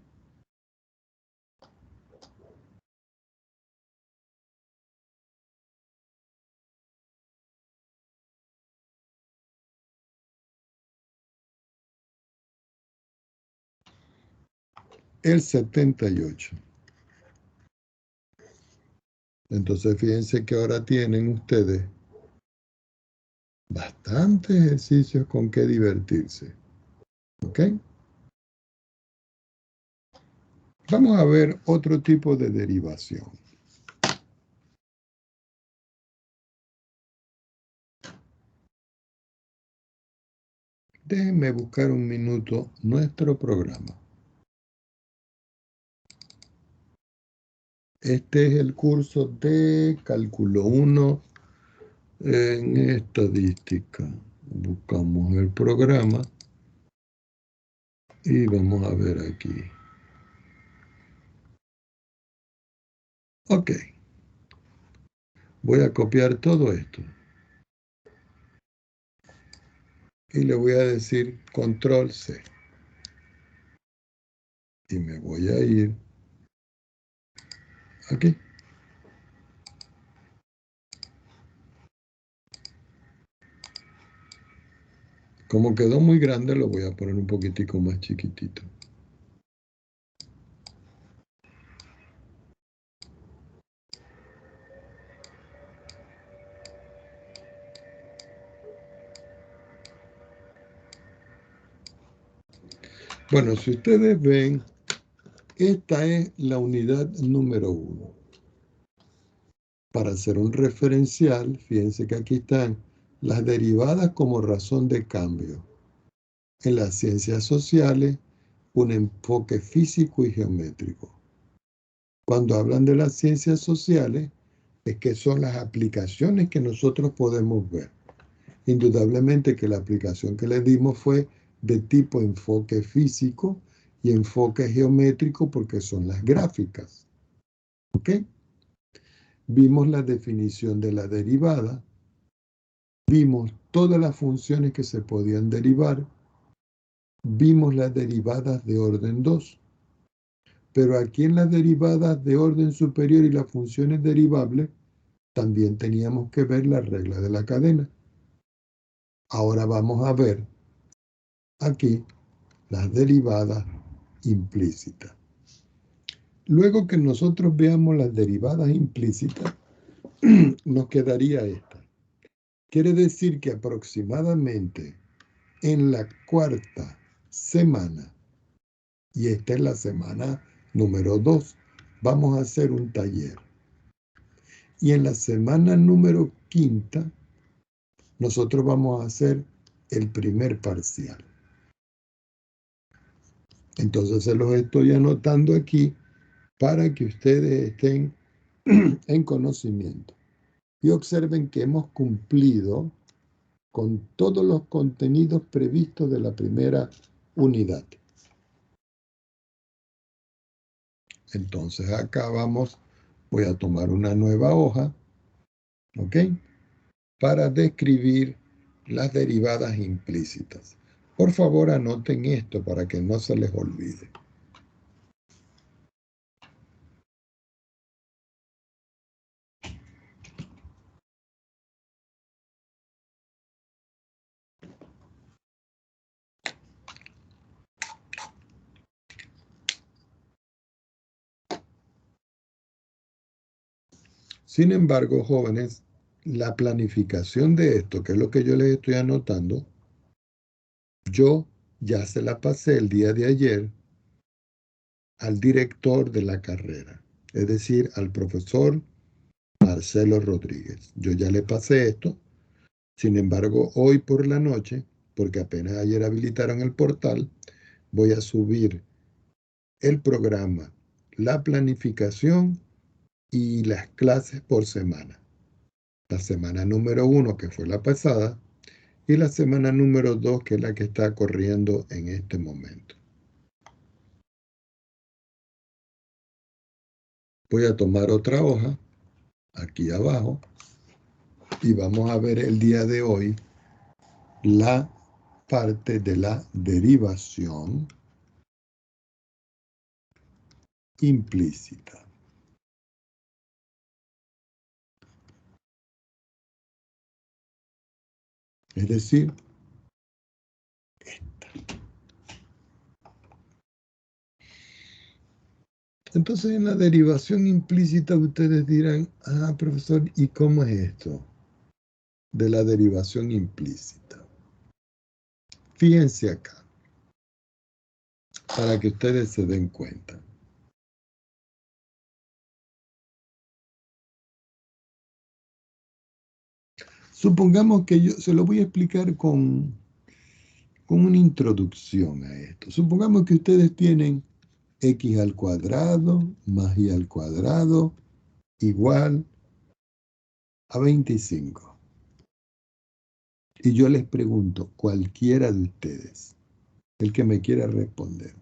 el 78. Entonces, fíjense que ahora tienen ustedes bastantes ejercicios con que divertirse. ¿Ok? Vamos a ver otro tipo de derivación. Déjenme buscar un minuto nuestro programa. Este es el curso de Cálculo 1 en estadística. Buscamos el programa y vamos a ver aquí. Ok. Voy a copiar todo esto. Y le voy a decir Control C. Y me voy a ir aquí. Como quedó muy grande, lo voy a poner un poquitico más chiquitito. Bueno, si ustedes ven, esta es la unidad número 1. Para hacer un referencial, fíjense que aquí están las derivadas como razón de cambio. En las ciencias sociales, un enfoque físico y geométrico. Cuando hablan de las ciencias sociales, es que son las aplicaciones que nosotros podemos ver. Indudablemente que la aplicación que le dimos fue de tipo enfoque físico y enfoque geométrico porque son las gráficas. ¿Ok? Vimos la definición de la derivada, vimos todas las funciones que se podían derivar, vimos las derivadas de orden 2. Pero aquí en las derivadas de orden superior y las funciones derivables, también teníamos que ver la regla de la cadena. Ahora vamos a ver aquí las derivadas implícitas. Luego que nosotros veamos las derivadas implícitas, nos quedaría esta. Quiere decir que aproximadamente en la 4ª semana, y esta es la semana número 2, vamos a hacer un taller. Y en la semana número 5, nosotros vamos a hacer el primer parcial. Entonces se los estoy anotando aquí para que ustedes estén en conocimiento. Y observen que hemos cumplido con todos los contenidos previstos de la primera unidad. Entonces acá voy a tomar una nueva hoja, ¿ok? Para describir las derivadas implícitas. Por favor, anoten esto para que no se les olvide. Sin embargo, jóvenes, la planificación de esto, que es lo que yo les estoy anotando, yo ya se la pasé el día de ayer al director de la carrera, es decir, al profesor Marcelo Rodríguez. Yo ya le pasé esto. Sin embargo, hoy por la noche, porque apenas ayer habilitaron el portal, voy a subir el programa, la planificación y las clases por semana. La semana número 1, que fue la pasada, y la semana número 2, que es la que está corriendo en este momento. Voy a tomar otra hoja, aquí abajo, y vamos a ver el día de hoy la parte de la derivación implícita. Es decir, esta. Entonces, en la derivación implícita ustedes dirán, profesor, ¿y cómo es esto de la derivación implícita? Fíjense acá, para que ustedes se den cuenta. Supongamos que yo se lo voy a explicar con una introducción a esto. Supongamos que ustedes tienen x al cuadrado más y al cuadrado igual a 25. Y yo les pregunto, cualquiera de ustedes, el que me quiera responder,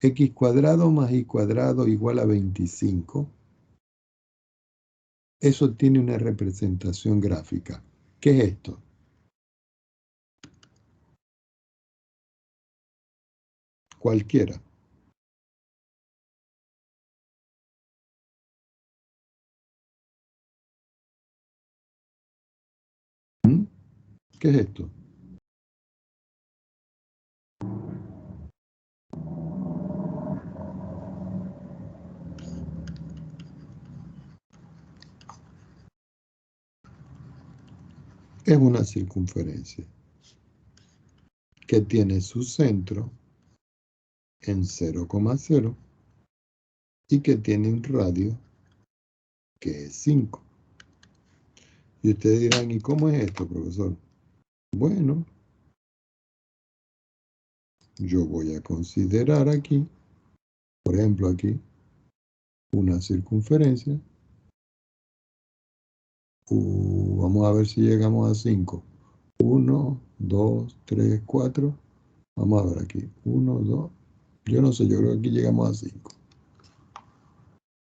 x cuadrado más y cuadrado igual a 25, eso tiene una representación gráfica. ¿Qué es esto? Cualquiera. ¿Mm? ¿Qué es esto? Es una circunferencia que tiene su centro en 0,0 y que tiene un radio que es 5. Y ustedes dirán, ¿y cómo es esto, profesor? Bueno, yo voy a considerar aquí, por ejemplo aquí, una circunferencia. Vamos a ver si llegamos a 5. 1, 2, 3, 4. Vamos a ver aquí. 1, 2. Yo no sé, yo creo que aquí llegamos a 5.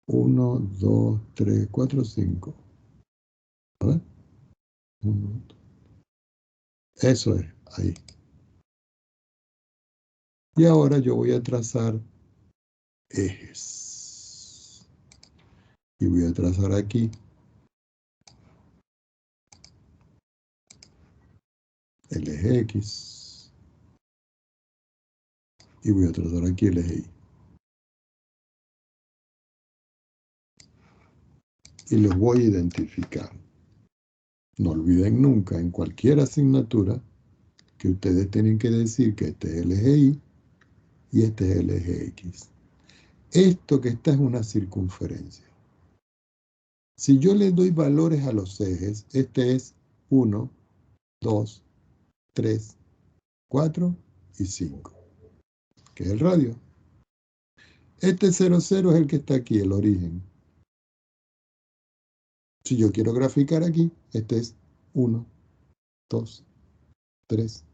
1, 2, 3, 4, 5. A ver. 1, 2. Eso es, ahí. Y ahora yo voy a trazar ejes. Y voy a trazar aquí el eje X. Y voy a trazar aquí el eje Y. Y los voy a identificar. No olviden nunca en cualquier asignatura que ustedes tienen que decir que este es el eje Y y este es el eje X. Esto que está es una circunferencia. Si yo le doy valores a los ejes, este es 1, 2, 3, 4 y 5, que es el radio. Este 0, 0 es el que está aquí, el origen. Si yo quiero graficar aquí, este es 1, 2, 3,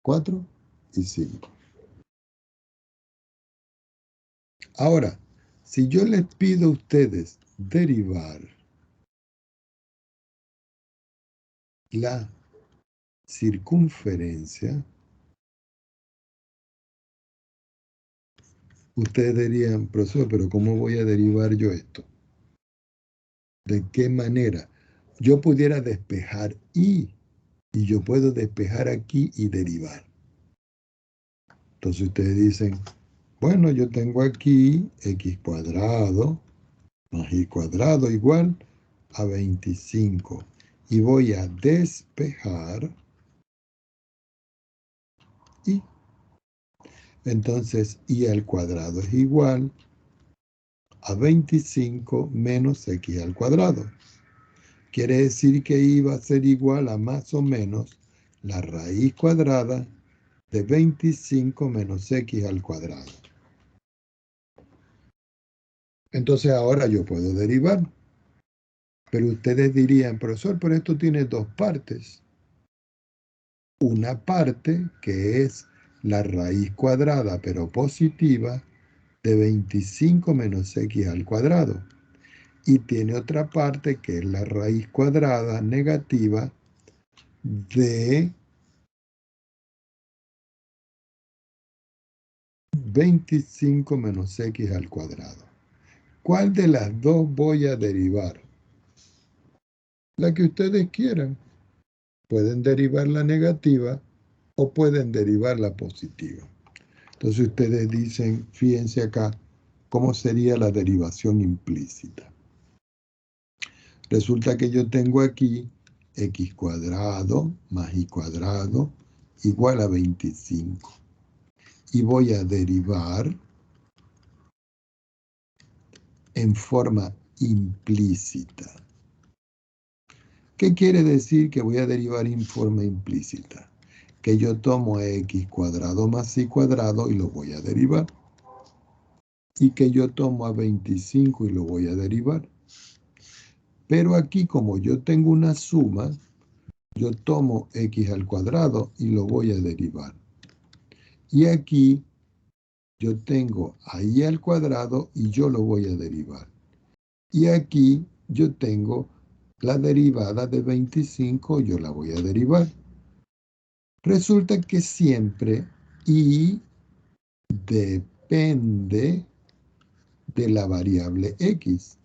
4 y 5. Ahora, si yo les pido a ustedes derivar la circunferencia, ustedes dirían, profesor, pero ¿cómo voy a derivar yo esto? ¿De qué manera? Yo pudiera despejar y yo puedo despejar aquí y derivar. Entonces ustedes dicen, bueno, yo tengo aquí x cuadrado más y cuadrado igual a 25. Y voy a despejar y. Entonces, y al cuadrado es igual a 25 menos x al cuadrado. Quiere decir que y va a ser igual a más o menos la raíz cuadrada de 25 menos x al cuadrado. Entonces ahora yo puedo derivar. Pero ustedes dirían, profesor, pero esto tiene dos partes. Una parte que es la raíz cuadrada, pero positiva, de 25 menos x al cuadrado. Y tiene otra parte que es la raíz cuadrada negativa de 25 menos x al cuadrado. ¿Cuál de las dos voy a derivar? La que ustedes quieran. Pueden derivar la negativa o pueden derivar la positiva. Entonces ustedes dicen, fíjense acá, ¿cómo sería la derivación implícita? Resulta que yo tengo aquí x cuadrado más y cuadrado igual a 25. Y voy a derivar en forma implícita. ¿Qué quiere decir que voy a derivar en forma implícita? Que yo tomo x cuadrado más y cuadrado y lo voy a derivar. Y que yo tomo a 25 y lo voy a derivar. Pero aquí, como yo tengo una suma, yo tomo x al cuadrado y lo voy a derivar. Y aquí yo tengo a y al cuadrado y yo lo voy a derivar. Y aquí yo tengo la derivada de 25, yo la voy a derivar. Resulta que siempre y depende de la variable x.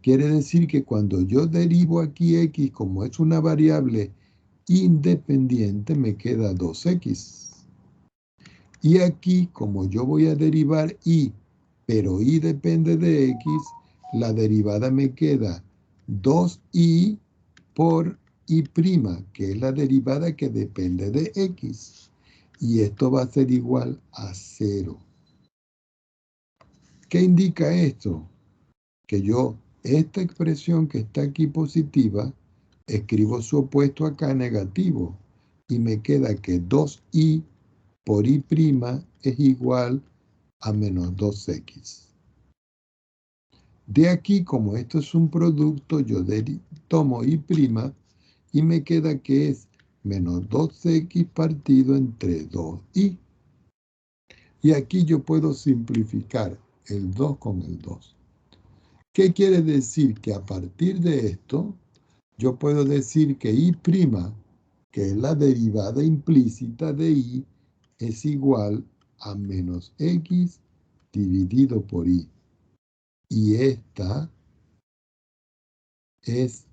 Quiere decir que cuando yo derivo aquí x, como es una variable independiente, me queda 2x. Y aquí, como yo voy a derivar y, pero y depende de x, la derivada me queda 2y por y', que es la derivada que depende de x. Y esto va a ser igual a 0. ¿Qué indica esto? Que yo, esta expresión que está aquí positiva, escribo su opuesto acá negativo. Y me queda que 2y por y' es igual a menos 2x. De aquí, como esto es un producto, yo tomo y' y me queda que es menos 2x partido entre 2y. Y aquí yo puedo simplificar el 2 con el 2. ¿Qué quiere decir? Que a partir de esto, yo puedo decir que y', que es la derivada implícita de y, es igual a menos x dividido por y. Y esta es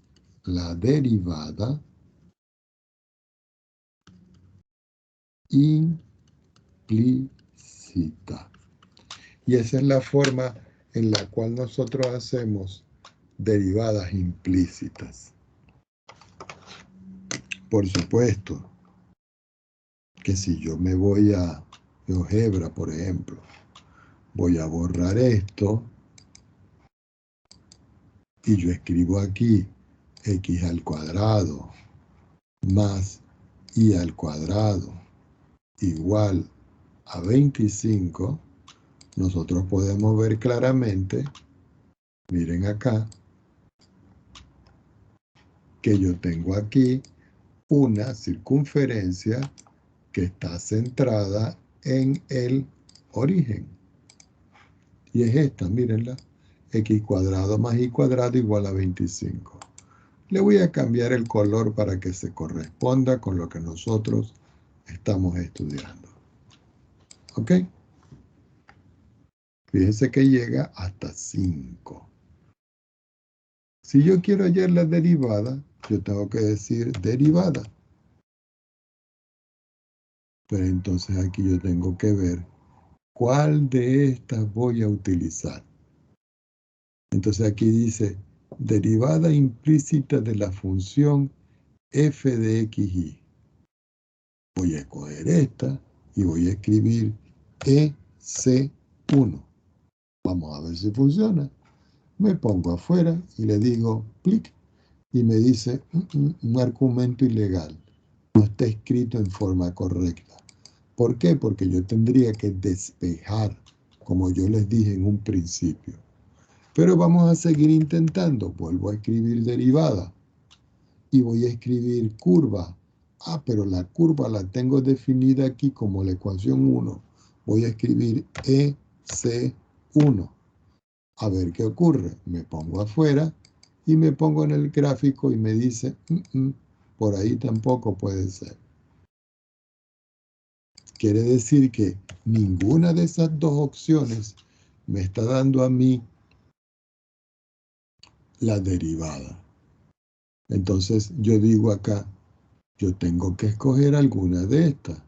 la derivada implícita. Y esa es la forma en la cual nosotros hacemos derivadas implícitas. Por supuesto que si yo me voy a GeoGebra, por ejemplo, voy a borrar esto y yo escribo aquí x al cuadrado más y al cuadrado igual a 25, nosotros podemos ver claramente, miren acá, que yo tengo aquí una circunferencia que está centrada en el origen. Y es esta, mírenla, x cuadrado más y cuadrado igual a 25. Le voy a cambiar el color para que se corresponda con lo que nosotros estamos estudiando. ¿Ok? Fíjense que llega hasta 5. Si yo quiero hallar la derivada, yo tengo que decir derivada. Pero entonces aquí yo tengo que ver cuál de estas voy a utilizar. Entonces aquí dice derivada implícita de la función f de xy. Voy a escoger esta y voy a escribir EC1. Vamos a ver si funciona. Me pongo afuera y le digo clic y me dice un argumento ilegal. No está escrito en forma correcta. ¿Por qué? Porque yo tendría que despejar, como yo les dije en un principio. Pero vamos a seguir intentando. Vuelvo a escribir derivada. Y voy a escribir curva. Ah, pero la curva la tengo definida aquí como la ecuación 1. Voy a escribir EC1. A ver qué ocurre. Me pongo afuera y me pongo en el gráfico y me dice, por ahí tampoco puede ser. Quiere decir que ninguna de esas dos opciones me está dando a mí la derivada. Entonces yo digo acá, yo tengo que escoger alguna de estas.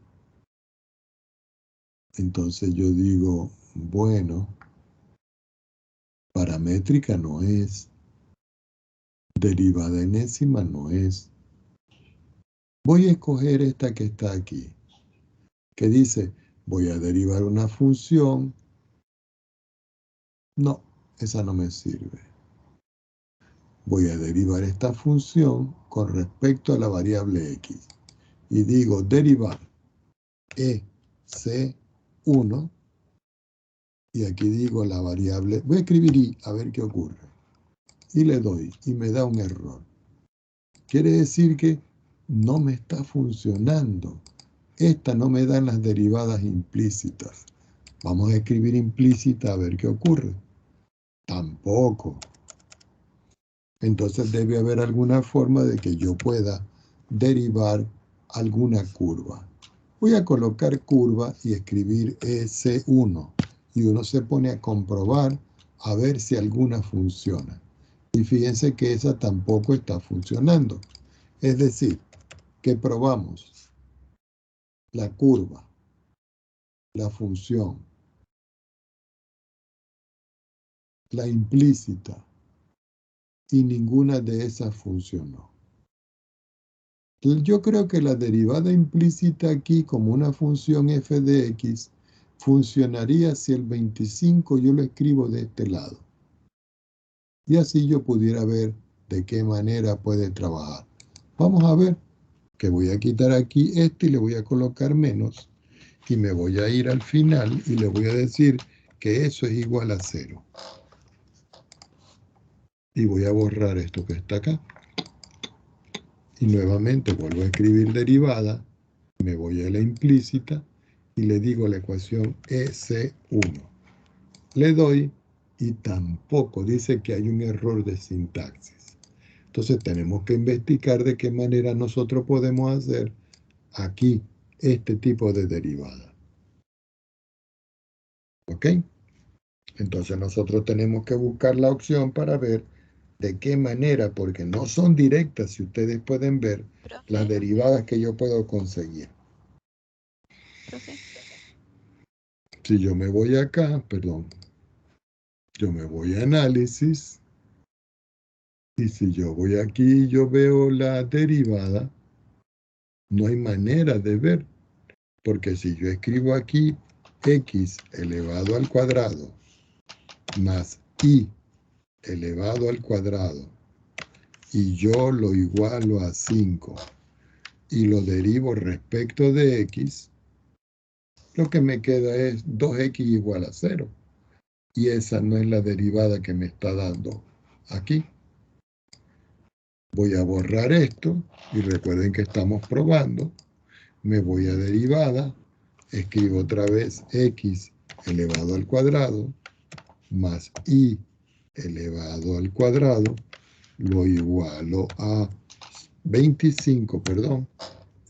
Entonces yo digo, bueno, paramétrica no es, derivada enésima no es. Voy a escoger esta que está aquí, que dice, voy a derivar una función. No, esa no me sirve. Voy a derivar esta función con respecto a la variable x. Y digo derivar EC1. Y aquí digo la variable. Voy a escribir y a ver qué ocurre. Y le doy y me da un error. Quiere decir que no me está funcionando. Esta no me dan las derivadas implícitas. Vamos a escribir implícita a ver qué ocurre. Tampoco. Entonces debe haber alguna forma de que yo pueda derivar alguna curva. Voy a colocar curva y escribir EC1. Y uno se pone a comprobar a ver si alguna funciona. Y fíjense que esa tampoco está funcionando. Es decir, que probamos la curva, la función, la implícita, y ninguna de esas funcionó. Yo creo que la derivada implícita aquí como una función f de x funcionaría si el 25 yo lo escribo de este lado. Y así yo pudiera ver de qué manera puede trabajar. Vamos a ver que voy a quitar aquí este y le voy a colocar menos. Y me voy a ir al final y le voy a decir que eso es igual a 0. Y voy a borrar esto que está acá. Y nuevamente vuelvo a escribir derivada, me voy a la implícita y le digo la ecuación EC1. Le doy y tampoco dice que hay un error de sintaxis. Entonces tenemos que investigar de qué manera nosotros podemos hacer aquí este tipo de derivada. ¿Ok? Entonces nosotros tenemos que buscar la opción para ver de qué manera, porque no son directas, si ustedes pueden ver las derivadas que yo puedo conseguir. Profe. Si yo me voy acá, perdón, yo me voy a análisis, y si yo voy aquí y yo veo la derivada, no hay manera de ver, porque si yo escribo aquí x elevado al cuadrado más y elevado al cuadrado, y yo lo igualo a 5, y lo derivo respecto de x, lo que me queda es 2x igual a 0. Y esa no es la derivada que me está dando aquí. Voy a borrar esto, y recuerden que estamos probando. Me voy a derivada, escribo otra vez x elevado al cuadrado, más y elevado al cuadrado, lo igualo a 25, perdón,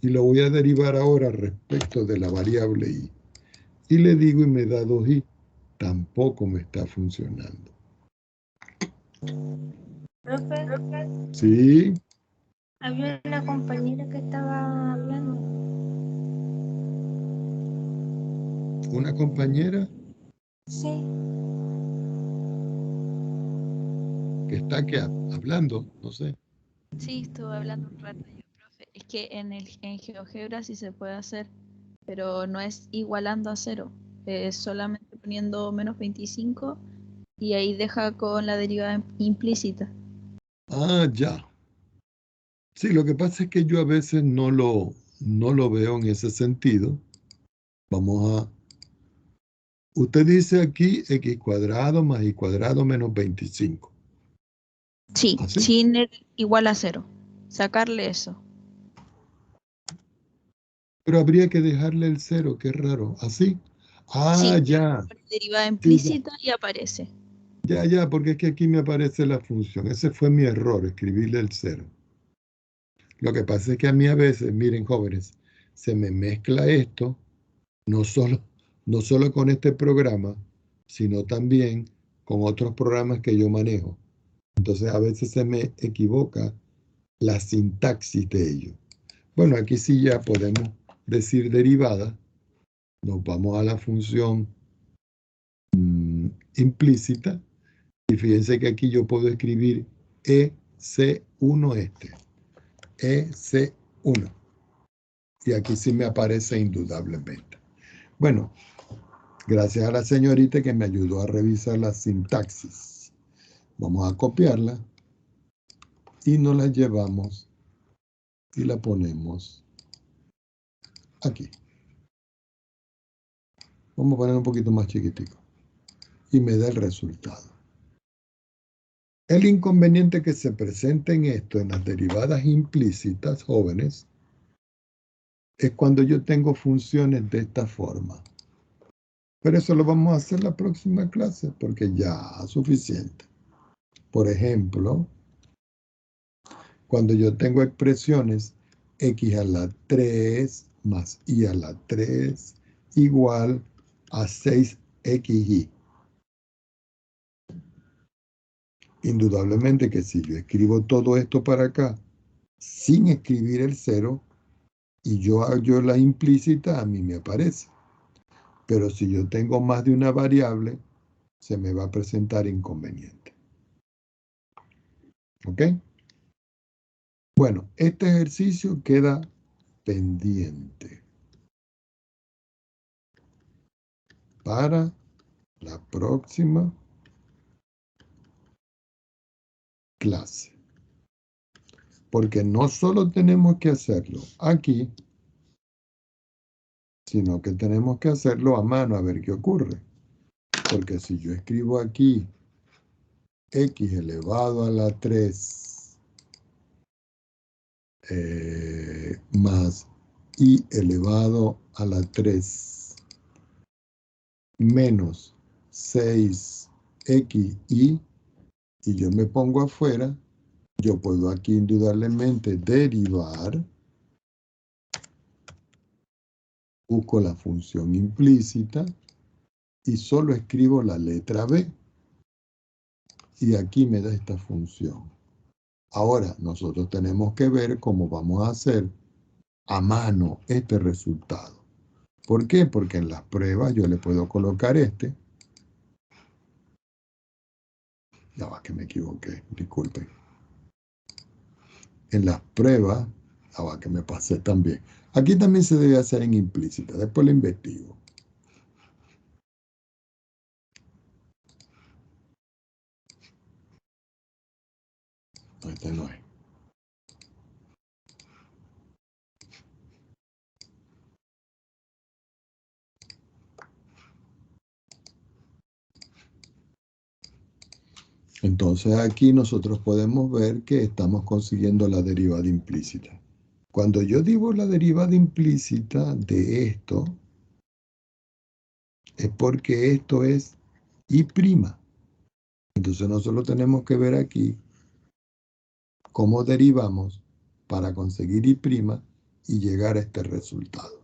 y lo voy a derivar ahora respecto de la variable y. Y le digo y me da 2y. Tampoco me está funcionando. Profe, ¿Sí? había una compañera que estaba hablando. ¿Una compañera Sí, que está aquí hablando? No sé. Sí, estuve hablando un rato yo, profe. Es que en GeoGebra sí se puede hacer, pero no es igualando a 0. Es solamente poniendo menos 25 y ahí deja con la derivada implícita. Ah, ya. Sí, lo que pasa es que yo a veces no lo veo en ese sentido. Vamos Usted dice aquí x cuadrado más y cuadrado menos 25. Sí, ¿Así? sin el igual a 0. Sacarle eso. Pero habría que dejarle el 0, qué raro. ¿Así? Ah, Sí, ya. derivada Sí, implícita y aparece. ya, porque es que aquí me aparece la función. Ese fue mi error, escribirle el 0. Lo que pasa es que a mí a veces, miren jóvenes, se me mezcla esto, no solo con este programa, sino también con otros programas que yo manejo. Entonces a veces se me equivoca la sintaxis de ellos. Bueno, aquí sí ya podemos decir derivada. Nos vamos a la función implícita. Y fíjense que aquí yo puedo escribir EC1 EC1. Y aquí sí me aparece indudablemente. Bueno, gracias a la señorita que me ayudó a revisar la sintaxis. Vamos a copiarla y nos la llevamos y la ponemos aquí. Vamos a poner un poquito más chiquitico. Y me da el resultado. El inconveniente que se presenta en esto, en las derivadas implícitas, jóvenes, es cuando yo tengo funciones de esta forma. Pero eso lo vamos a hacer la próxima clase porque ya es suficiente. Por ejemplo, cuando yo tengo expresiones x a la 3 más y a la 3 igual a 6xy. Indudablemente que si yo escribo todo esto para acá sin escribir el 0 y yo hago la implícita, a mí me aparece. Pero si yo tengo más de una variable, se me va a presentar inconveniente. ¿Ok? Bueno, este ejercicio queda pendiente para la próxima clase. Porque no solo tenemos que hacerlo aquí, sino que tenemos que hacerlo a mano a ver qué ocurre. Porque si yo escribo aquí x elevado a la 3 más y elevado a la 3 menos 6xy y yo me pongo afuera, yo puedo aquí indudablemente derivar, busco la función implícita y solo escribo la letra b. Y aquí me da esta función. Ahora, nosotros tenemos que ver cómo vamos a hacer a mano este resultado. ¿Por qué? Porque en las pruebas yo le puedo colocar este. Ya va que me equivoqué, disculpen. En las pruebas, ya va que me pasé también. Aquí también se debe hacer en implícita, después lo investigo. No, este no es. Entonces aquí nosotros podemos ver que estamos consiguiendo la derivada implícita. Cuando yo digo la derivada implícita de esto, es porque esto es y'. Entonces nosotros tenemos que ver aquí cómo derivamos para conseguir y' y llegar a este resultado.